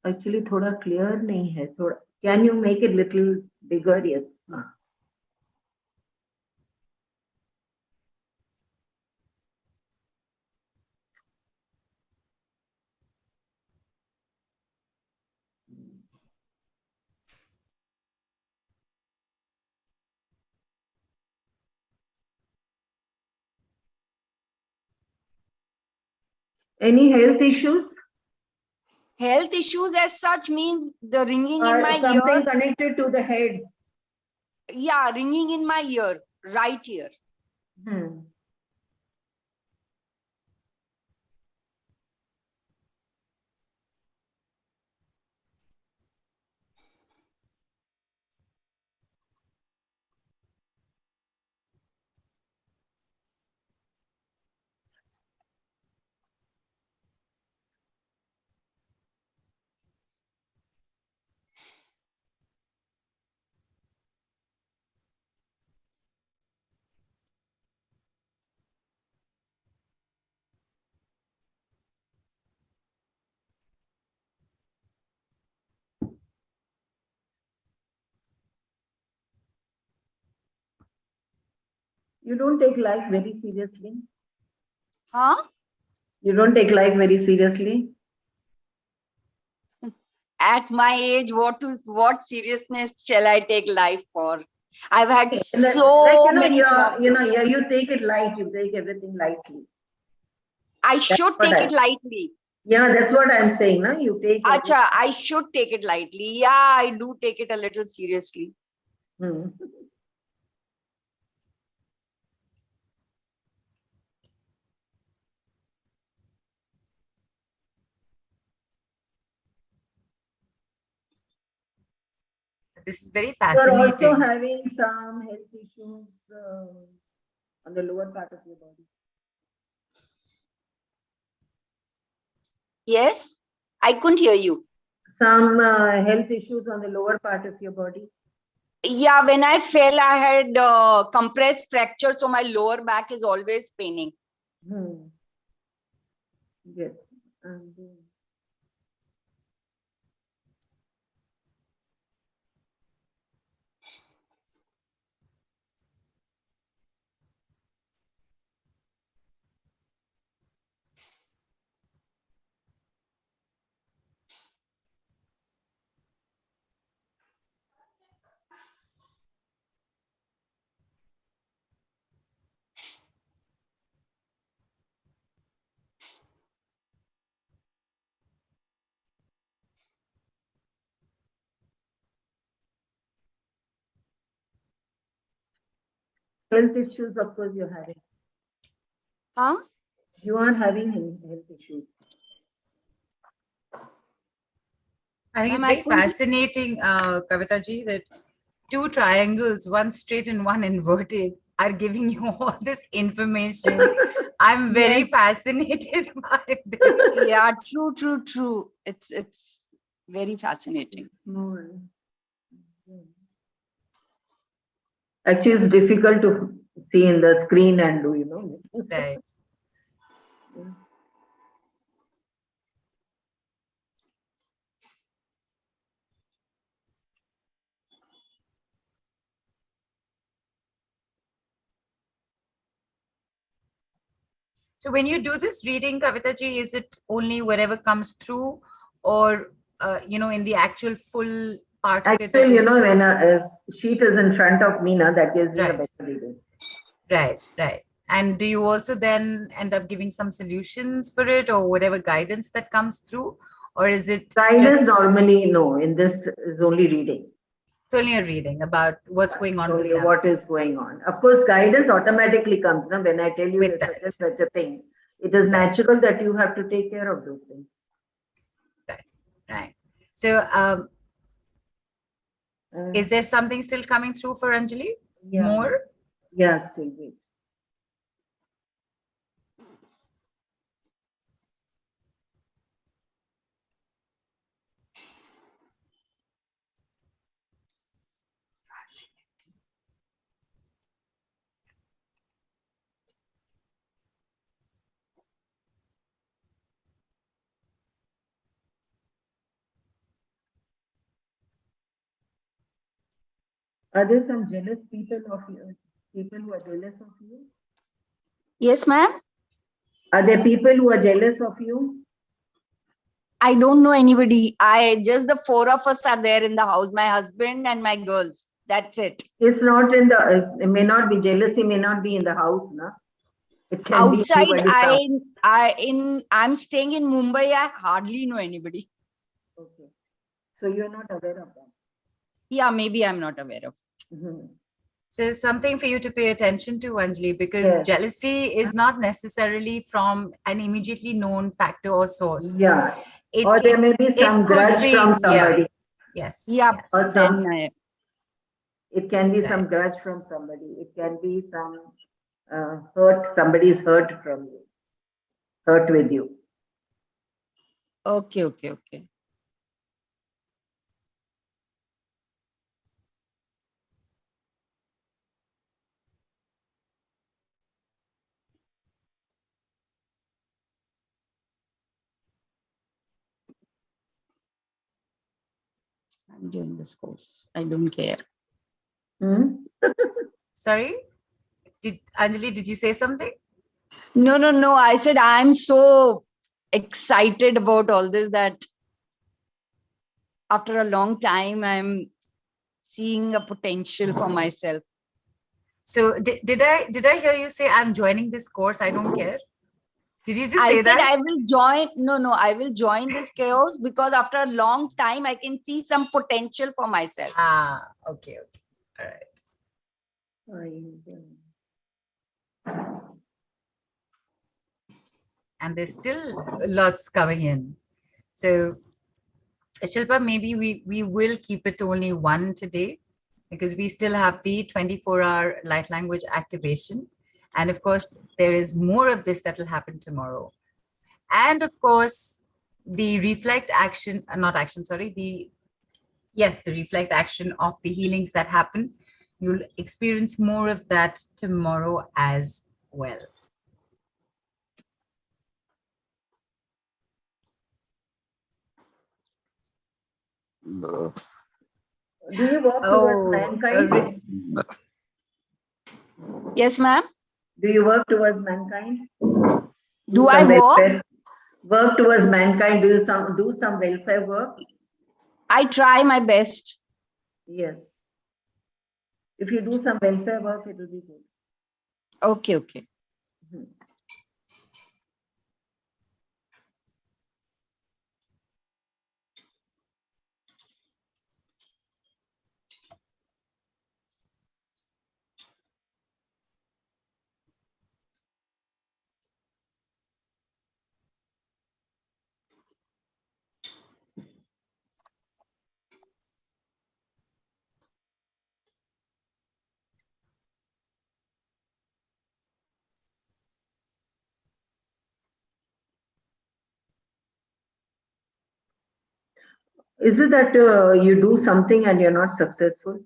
actually थोड़ा clear नहीं है. थोड़ा, can you make it little bigger? Yes. Any health issues? Health issues as such means the ringing in Or my something ear. connected to the head? Yeah, ringing in my ear, right ear. Hmm. You don't take life very seriously? Huh? You don't take life very seriously? At my age, what seriousness shall I take life for? I've had Like, so many you take it light, you take everything lightly. I That's should what take it lightly. Yeah, that's what I'm saying, no? You take everything. Acha, I should take it lightly. Yeah, I do take it a little seriously. Hmm. This is very You're also fascinating. having some health issues on the lower part of your body. Yes, I couldn't hear you. Some health issues on the lower part of your body. Yeah, when I fell, I had compressed fracture, so my lower back is always paining. Hmm. Yes. And, health issues, of course, you're having. Huh? You are having health issues. I think it's Ma'am, I very couldn't. fascinating, Kavita ji, that two triangles, one straight and one inverted, are giving you all this information. I'm very Yes. fascinated by this. Yeah, true. It's very fascinating. Small. Actually, it's difficult to see in the screen and do, you know. Right. So when you do this reading, Kavita ji, is it only whatever comes through, or in the actual full part of it that Actually, you is know, when a sheet is in front of me, now that gives me a right, better reading. right. And do you also then end up giving some solutions for it, or whatever guidance that comes through, or is it Guidance just normally, no, in this is only reading. it's only a reading about what's going on with Only them? what is going on. Of course, guidance automatically comes. Now, when I tell you With there's that. such a thing, it is natural that you have to take care of those things. Right. So is there something still coming through for Anjali? Yeah. More? Yeah, still wait. Are there some jealous people of you? People who are jealous of you? Yes, ma'am. Are there people who are jealous of you? I don't know anybody. I just the four of us are there in the house, my husband and my girls. That's it. It's not in the, it may not be jealousy, may not be in the house, no? It can be Outside, anybody's house. I'm staying in Mumbai. I hardly know anybody. Okay. So you're not aware of that. Yeah, maybe I'm not aware of. Mhm. So something for you to pay attention to, Anjali, because Yes. jealousy is not necessarily from an immediately known factor or source. Yeah. It, Or there it, may be it some could grudge be, from yeah, somebody. yes, Yeah, yes. Or then some, it can be some Right. grudge from somebody. It can be some hurt, somebody's hurt from you, hurt with you. okay. I'm doing this course. I don't care. Hmm? Sorry, Anjali, did you say something? No. I said I'm so excited about all this that after a long time, I'm seeing a potential for myself. So did I hear you say I'm joining this course? I don't care. Did you just I say said that? I will join. No, I will join this chaos because after a long time, I can see some potential for myself. Ah, okay, all right. And there's still lots coming in. So Shilpa, maybe we will keep it to only one today because we still have the 24-hour light language activation. And of course, there is more of this that will happen tomorrow. And of course, the reflect action, not action, sorry, the reflect action of the healings that happen. You'll experience more of that tomorrow as well. Do you work towards mankind? Yes, ma'am. Do you work towards mankind? Do I some work? welfare- Work towards mankind? Do some welfare work? I try my best. Yes. If you do some welfare work, it will be good. Okay. Mhm. Is it that you do something and you're not successful?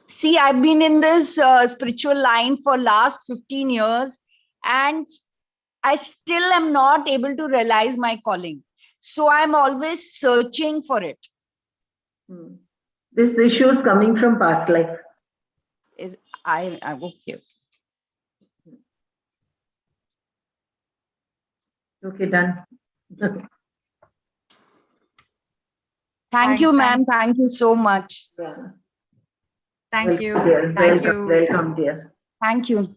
See, I've been in this spiritual line for last 15 years and I still am not able to realize my calling. So I'm always searching for it. This issue is coming from past life. I'm okay. Okay, done. Thank you, ma'am. Thanks. Thank you so much. Yeah. Thank you. Dear. Thank you. Welcome, dear. Thank you.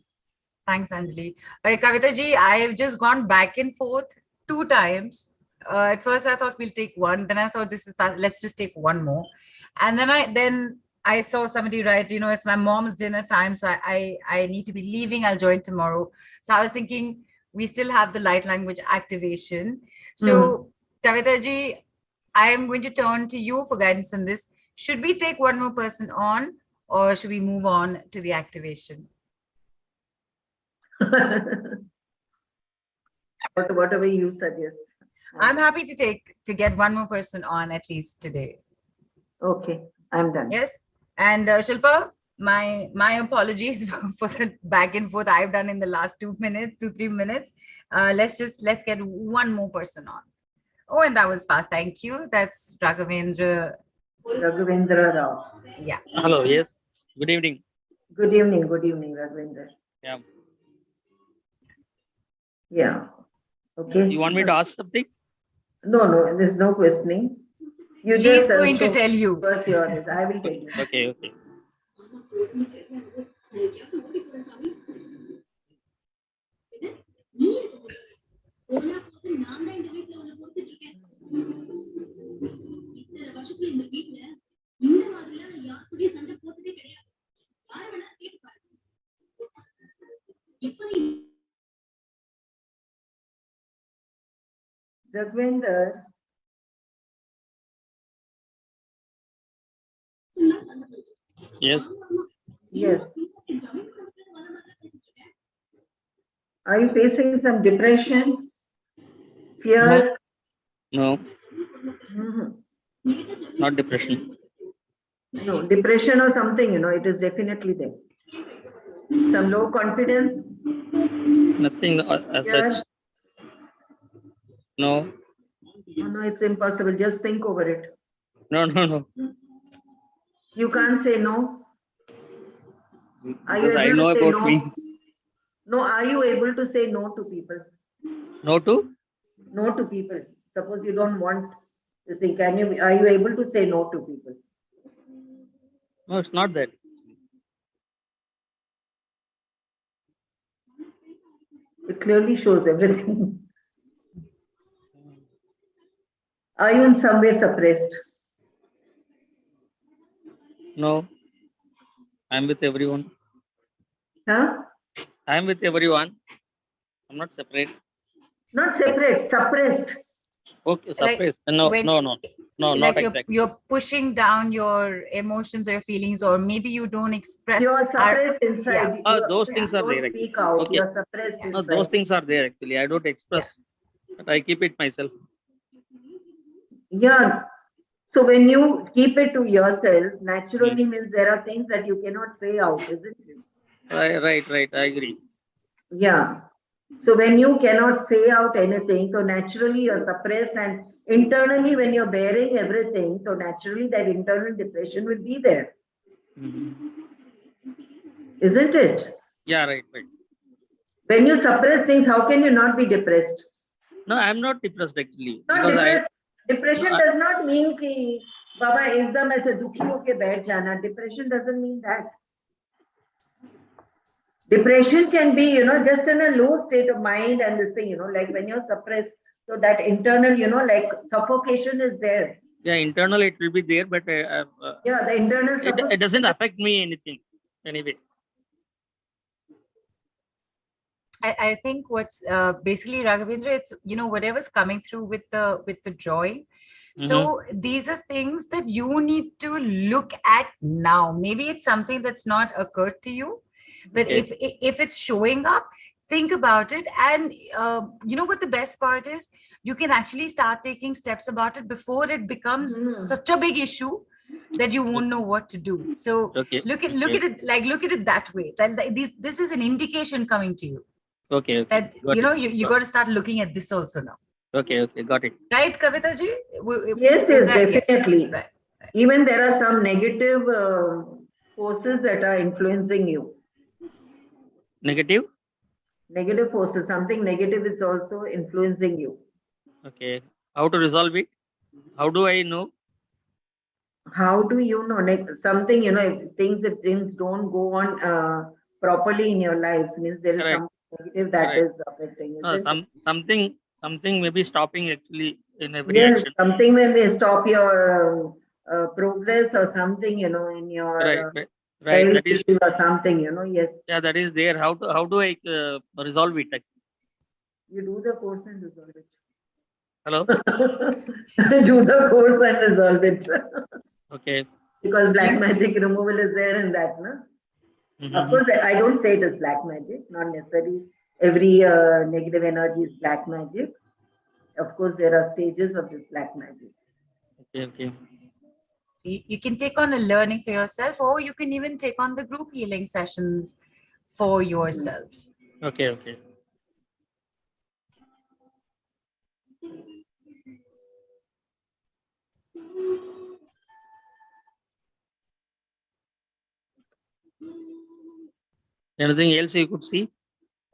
Thanks, Anjali. All right, Kavita ji, I've just gone back and forth 2 times. At first, I thought we'll take one. Then I thought this is fast. Let's just take one more. And then I saw somebody write, it's my mom's dinner time, so I need to be leaving. I'll join tomorrow. So I was thinking we still have the light language activation. So Kavita ji, I am going to turn to you for guidance on this. Should we take one more person on, or should we move on to the activation? Whatever you suggest. I'm happy to get one more person on at least today. Okay, I'm done. Yes. And Shilpa, my apologies for the back and forth I've done in the last 2-3 minutes. Let's get one more person on. Oh, and that was fast. Thank you. That's Raghavendra. Raghavendra Rao. Yeah. Hello, yes. Good evening. Good evening, Raghavendra. Yeah. Yeah. Okay. You want me to ask something? No, there's no questioning. You She's just going to tell you. first yours. I will tell you. Okay. Raghuvinder, Yes. yes. Are you facing some depression, fear? No. Mhm. Not depression. No, depression or something, it is definitely there. Some low confidence, Nothing as fear. such. No. Oh, no, it's impossible. Just think over it. No. You can't say no. Are you Because I able know to say about no? me. No, are you able to say no to people? No to? No to people. Suppose you don't want this thing. Are you able to say no to people? No, it's not that. It clearly shows everything. Are you in some way suppressed? No. I'm with everyone. Huh? I'm with everyone. I'm not separate. Not separate, suppressed. Okay, Like suppressed. No, when no, no. No, not like exactly. you're pushing down your emotions or your feelings, or maybe you don't express. You are suppressed inside. Those things are Don't there actually. speak out. Okay. You are suppressed No, those inside. things are there actually. I don't express, but I keep it myself. Yeah. So when you keep it to yourself, naturally means there are things that you cannot say out, isn't it? Right. I agree. Yeah. So when you cannot say out anything, so naturally you're suppressed, and internally when you're bearing everything, so naturally that internal depression will be there, Mhm. isn't it? Yeah, right. When you suppress things, how can you not be depressed? No, I'm not depressed actually Not because depressed. no, Depression does not mean कि बाबा एकदम ऐसे दुखी होके बैठ जाना. Depression doesn't mean that. Depression can be, just in a low state of mind and this thing, like when you're suppressed, so that internal, like suffocation is there. yeah, internal it will be there, but Yeah, the internal it doesn't affect me anything anyway. I think what's basically Raghavendra, it's whatever's coming through with the joy. So these are things that you need to look at now. Maybe it's something that's not occurred to you, but Okay. if it's showing up, think about it. And you know what the best part is? You can actually start taking steps about it before it becomes such a big issue that you won't know what to do. So Okay. look at it that way. That this is an indication coming to you. Okay. That Got you got to start looking at this also now. Okay, got it. Right, Kavita ji? Yes, definitely. Yes. Right. Even there are some negative forces that are influencing you. Negative? Negative forces, something negative is also influencing you. Okay. How to resolve it? How do I know? How do you know? Like something, if things don't go on properly in your lives, means there is Correct. some negative that Correct. is affecting. Something may be stopping actually in every Yes, action. something may stop your progress or something, in your Right. health That is issue or something, yes. yeah, that is there. How do I resolve it? You do the course and resolve it. Hello. Do the course and resolve it. Okay. Because black magic removal is there in that, no? Of course, I don't say it is black magic. Not necessarily every negative energy is black magic. Of course, there are stages of this black magic. Okay. So you can take on a learning for yourself, or you can even take on the group healing sessions for yourself. Okay. Anything else you could see?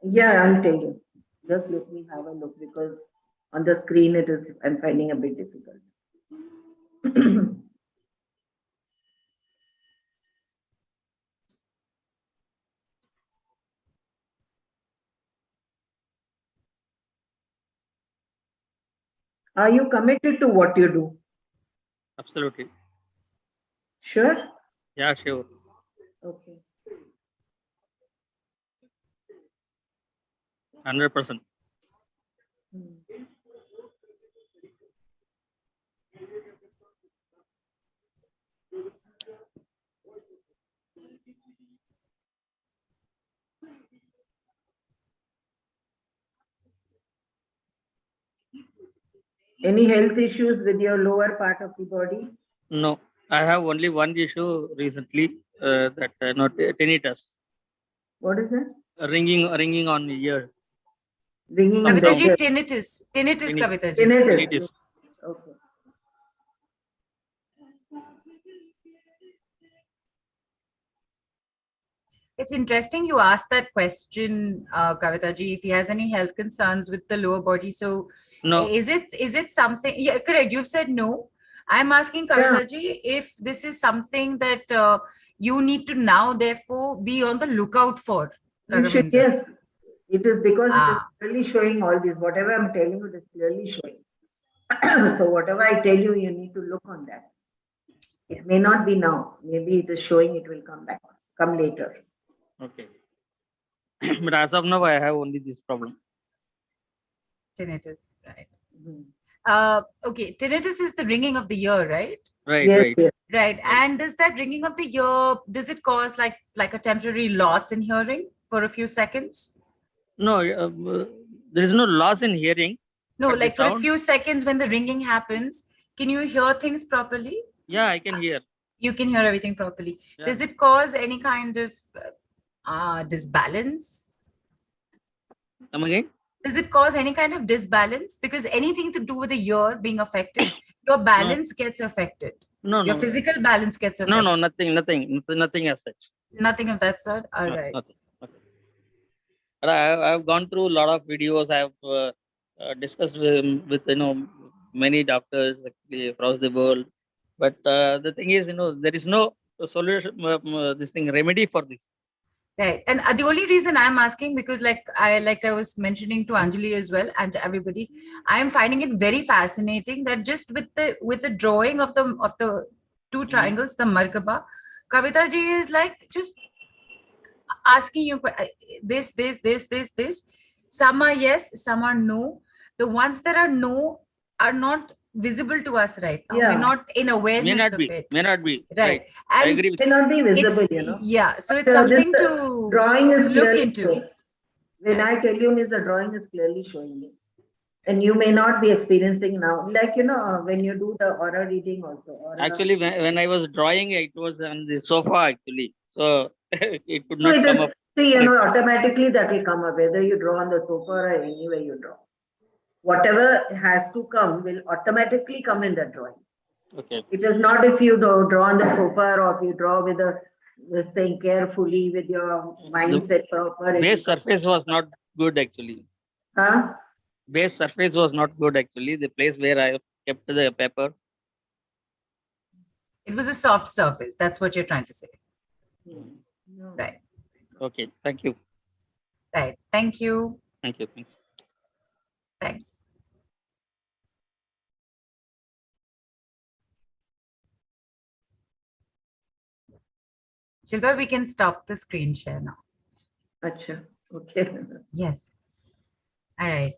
Yeah, I'll tell you. Just let me have a look because on the screen I'm finding a bit difficult. Are you committed to what you do? Absolutely. Sure? Yeah, sure. Okay. 100%. Any health issues with your lower part of the body? No, I have only one issue recently, that not tinnitus, What is that? ringing on the ear. Ringing in the Kavita ji, ear. tinnitus. Tinnitus, Tinnitus. Kavita ji. Tinnitus. Tinnitus. Okay. It's interesting you asked that question, Kavita ji, if he has any health concerns with the lower body. So No, is it something? Yeah, correct. You've said no. I'm asking Kavita ji if this is something that you need to now, therefore, be on the lookout for. You should, Raghavendra. yes. It is because it is Ah. clearly showing all this. Whatever I'm telling you, it is clearly showing. So whatever I tell you, you need to look on that. It may not be now. Maybe it is showing it will come later. okay. But as of now, I have only this problem. Tinnitus, right. Mhm. Okay, tinnitus is the ringing of the ear, right? Right, Yes, right. yes. Right. And does that ringing of the ear, does it cause like a temporary loss in hearing for a few seconds? No, there is no loss in hearing. No, But the like for a sound- few seconds when the ringing happens, can you hear things properly? Yeah, I can hear. You can hear everything properly. Yeah. Does it cause any kind of disbalance? Come again? Does it cause any kind of disbalance? Because anything to do with the ear being affected, your balance gets affected. No, Your no. physical balance gets affected. No, nothing as such. Nothing of that sort. All No, right. nothing. But I've gone through a lot of videos. I've discussed with many doctors actually across the world. But the thing is, there is no solution. This thing remedy for this. Right. And the only reason I'm asking, because like I was mentioning to Anjali as well and to everybody, I'm finding it very fascinating that just with the drawing of the two triangles, the Merkaba, Kavita ji is like just asking you this. Some are yes, some are no. The ones that are no are not visible to us right now. Yeah. We're not in May awareness not of be. it. May not be. Right. Right. I And agree with May not be visible, it's, yeah, so it's So this something to drawing is look clearly into. showing. When I tell you, means the drawing is clearly showing me. And you may not be experiencing now. Like, when you do the aura reading also. Actually, when I was drawing, it was on the sofa actually. So it could So not it come is, up. see, automatically that will come up, whether you draw on the sofa or anywhere you draw. Whatever has to come will automatically come in the drawing. Okay. It is not if you draw on the sofa or if you draw with this thing carefully with your mindset proper. Base surface was not good actually. Huh? Base surface was not good actually. The place where I kept the paper. It was a soft surface. That's what you're trying to say. No. Right. Okay. Thank you. Right. Thank you. Thank you. Thanks. Thanks. Shilpa, we can stop the screen share now. Acha. Okay. Yes. All right.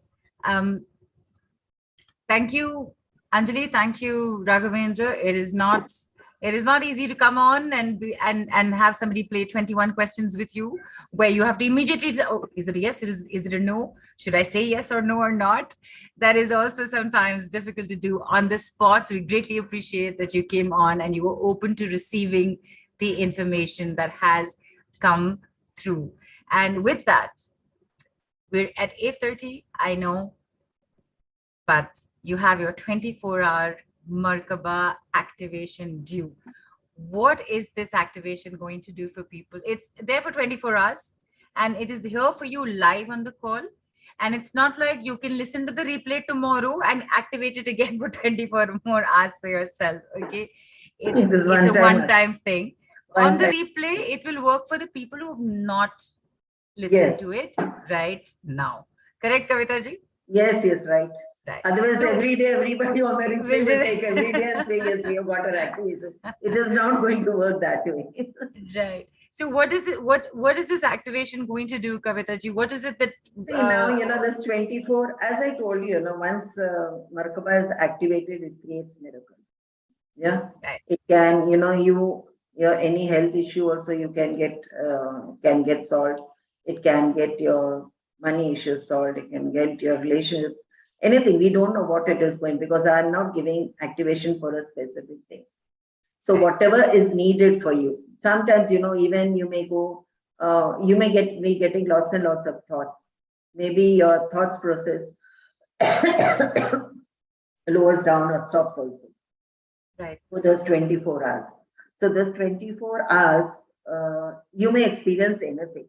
Thank you, Anjali. Thank you, Raghavendra. It is not easy to come on and have somebody play 21 questions with you, where you have to immediately say, oh, is it a yes? Is it a no? Should I say yes or no or not? That is also sometimes difficult to do on the spot. So we greatly appreciate that you came on and you were open to receiving the information that has come through. And with that, we're at 8:30, I know, but you have your 24-hour Merkaba activation due. What is this activation going to do for people? It's there for 24 hours and it is here for you live on the call. And it's not like you can listen to the replay tomorrow and activate it again for 24 more hours for yourself. Okay. It's a one-time thing. On the replay, it will work for the people who have not listened to it right now. Correct, Kavita ji? Yes, right. Right. Otherwise, So, every day, everybody on the replay will take every day and say, yes, we have got our activation. It is not going to work that way. Right. So what is it? What is this activation going to do, Kavita ji? What is it that? See, now, this 24, as I told you, once Merkaba is activated, it creates miracles. Yeah. Right. It can, your any health issue also you can get solved. It can get your money issues solved. It can get your relationships, anything. We don't know what it is going, because I'm not giving activation for a specific thing. So whatever is needed for you. Sometimes, even you may go, you may be getting lots and lots of thoughts. Maybe your thoughts process lowers down or stops also. Right. For those 24 hours. So those 24 hours, you may experience anything.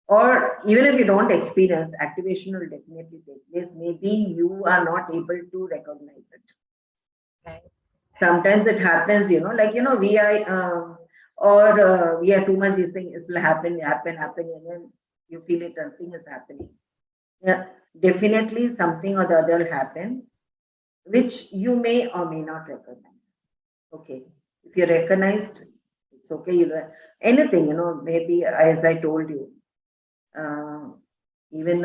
Or even if you don't experience, activation will definitely take place. Maybe you are not able to recognize it. Right. Sometimes it happens, we are, we are too much, you think it will happen, and then you feel it, nothing is happening. Yeah, definitely something or the other will happen, which you may or may not recognize. Okay, if you recognized, it's okay. Anything, maybe as I told you, even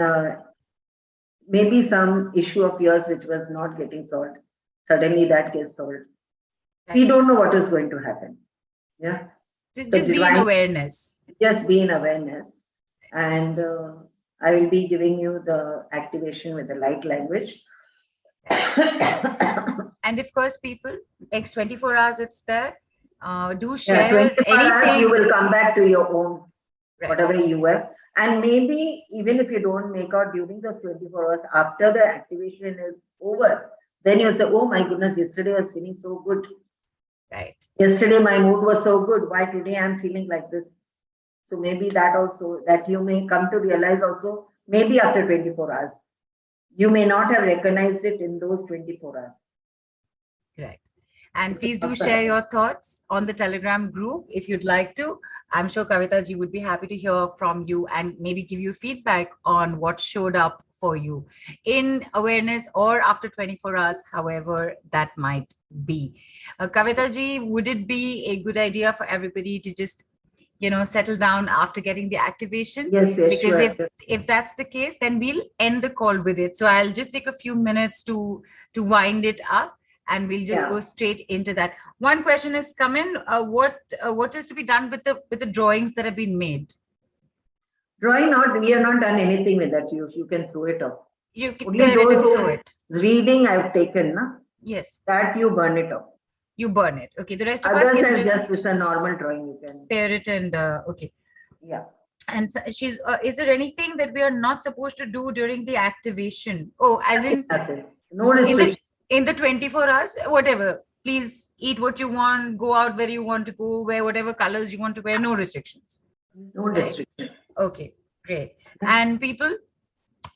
maybe some issue of yours which was not getting solved, suddenly that gets solved. Right. We don't know what is going to happen. Yeah. So just be in awareness. Just be in awareness. And I will be giving you the activation with the light language. And of course, people, next 24 hours, it's there. Do share 24 anything. Hours, you will come back to your own, whatever you have. And maybe even if you don't make out during those 24 hours, after the activation is over, then you'll say, oh my goodness, yesterday I was feeling so good. Right. Yesterday my mood was so good. Why today I'm feeling like this? So maybe that also, that you may come to realize also, maybe after 24 hours. You may not have recognized it in those 24 hours. Right. And please do share your thoughts on the Telegram group if you'd like to. I'm sure Kavita ji would be happy to hear from you and maybe give you feedback on what showed up for you in awareness or after 24 hours, however that might be. Kavita ji, would it be a good idea for everybody to just settle down after getting the activation? Yes, because sure. if that's the case, then we'll end the call with it. So I'll just take a few minutes to wind it up, and we'll just go straight into that. One question has come in. What is to be done with the drawings that have been made? Drawing out, we have not done anything with that. You can throw it off. You can tear it and throw it. Reading I've taken, na? Yes. That you burn it off. You burn it. Okay. The rest of Others us can just with a normal drawing, you can tear it and okay. Yeah. And so she's is there anything that we are not supposed to do during the activation? Oh, as in nothing. No restriction. In the 24 hours, whatever. Please eat what you want, go out where you want to go, wear whatever colors you want to wear, no restrictions. No restriction. Okay, great. And people,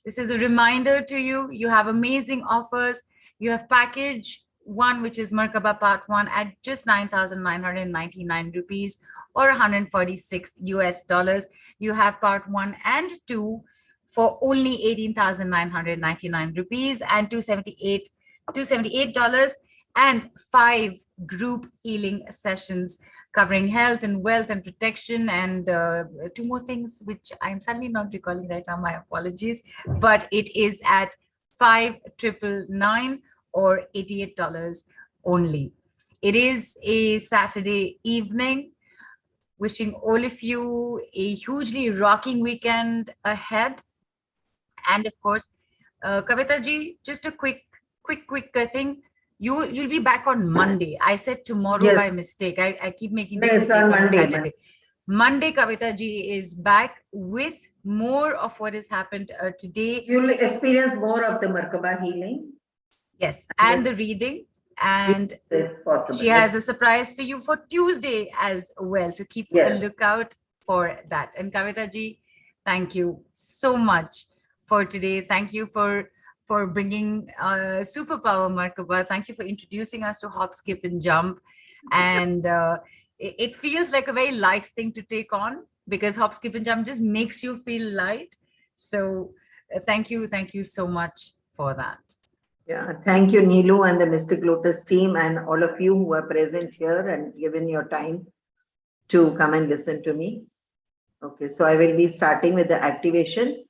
this is a reminder to you. You have amazing offers. You have package 1, which is Merkaba Part 1 at just 9,999 rupees or 146 US dollars. You have Part 1 and 2 for only 18,999 rupees and $278 and 5 group healing sessions covering health and wealth and protection and 2 more things which I'm suddenly not recalling right now, my apologies, but it is at 5,999 or $88 only. It is a Saturday evening. Wishing all of you a hugely rocking weekend ahead. And of course, Kavita ji, just a quick thing. You'll be back on Monday. I said tomorrow by mistake. I keep making this mistake on Saturday. Monday, Kavita ji is back with more of what has happened today. You'll experience more of the Merkaba healing. Yes, and the reading. And she has a surprise for you for Tuesday as well. So keep a lookout for that. And Kavita ji, thank you so much for today. Thank you for bringing superpower Merkaba. Thank you for introducing us to hop, skip, and jump. And it feels like a very light thing to take on because hop, skip, and jump just makes you feel light. So thank you so much for that. Yeah, thank you, Neelu and the Mystic Lotus team and all of you who are present here and given your time. to come and listen to me. Okay, so I will be starting with the activation.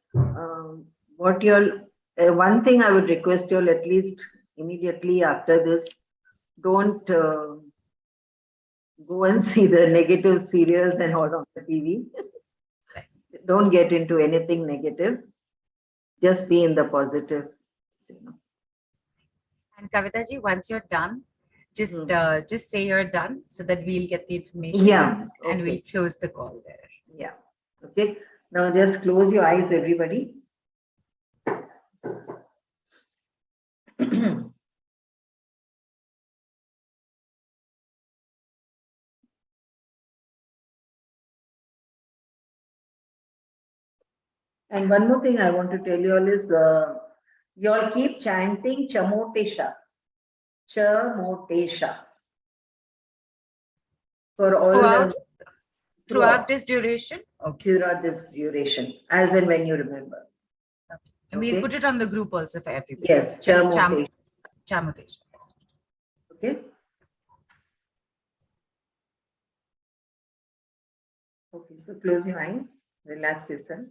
What you'll, one thing I would request you'll at least immediately after this, don't go and see the negative serials and all on the TV. Don't get into anything negative. Just be in the positive. And Kavita ji, once you're done, just say you're done so that we'll get the information. Yeah, and okay. we'll close the call there. Yeah. Okay. Now just close your eyes, everybody. And one more thing I want to tell you all is you all keep chanting Chamotesha. Chamotesha. For all throughout this duration? Okay. Throughout this duration, as and when you remember. Okay. And we'll put it on the group also for everybody. Yes, Chamotesha. Chamotesha. Yes. Okay. Okay, so close your eyes, relax yourself.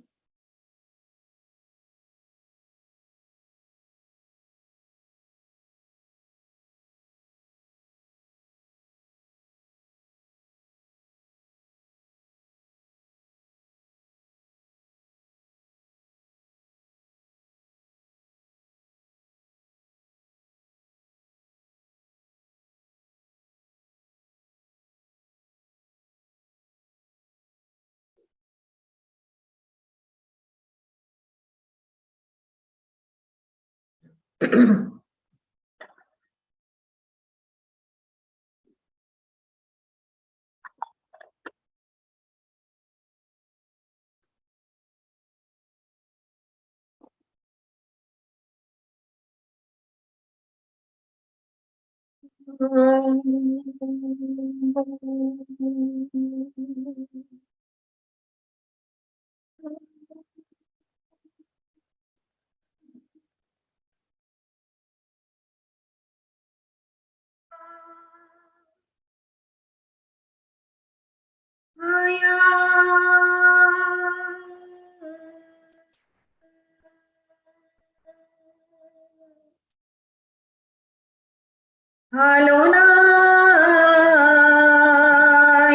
Halona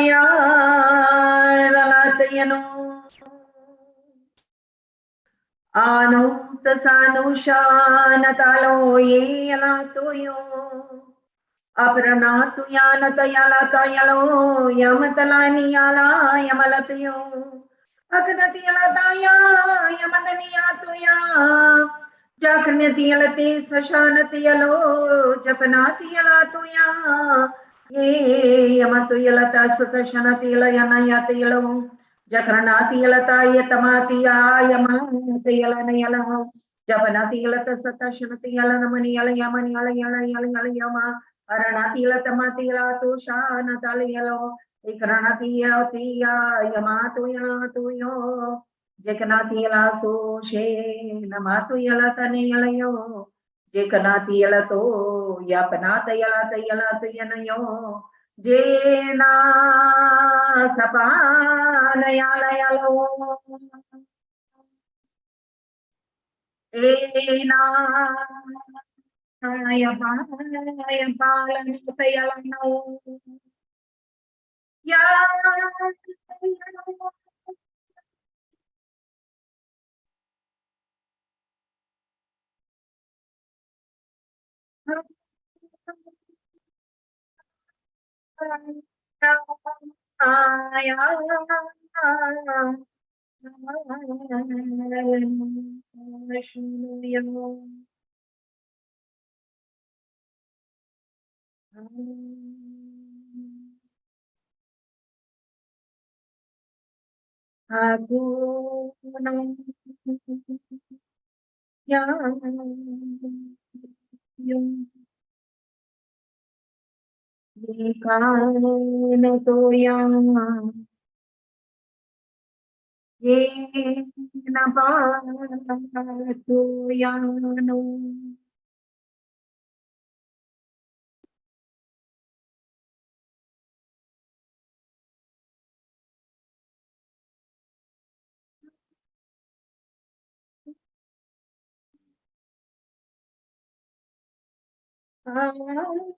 ya lalatayano anu tasanu shanatalo ye alatoyo apranatu yanatayalo yamatalani yala yamalatayo aknati yalataya yamadani yatoya Jaknati yalate sashanati yalo japanati yalatuya ye yamatu yalata sakashanati yalayana yati yalo jakranati yalata yatamati yamati yalana yala japanati yalata sakashanati yalana mani yalayamani yalayala yama aranati yalatamati yalatu shanatali yalo ikranati yati yamatu yalatu yo Jekanati yala so she namatu yala tane yala yo Jekanati yala to yapanata yala yana yo Jena sapana yala yalo Ena yapala yala no Ya Aku yang Dekana to yang ye napa to yang no Done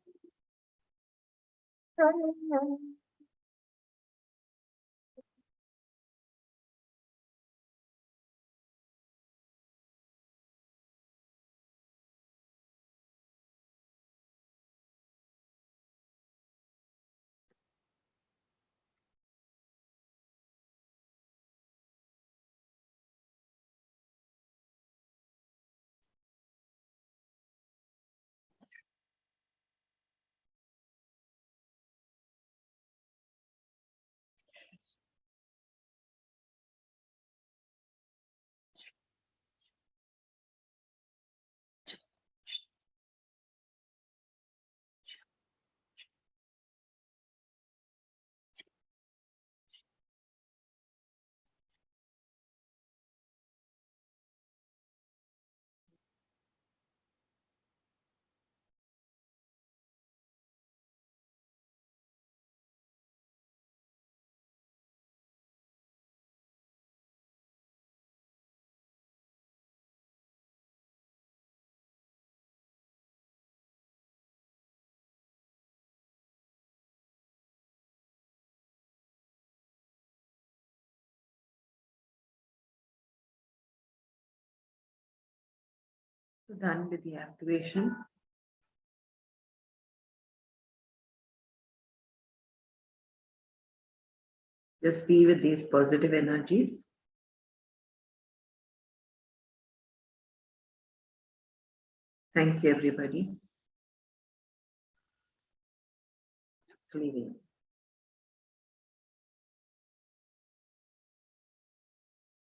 with the activation. Just be with these positive energies. Thank you, everybody. Leaving.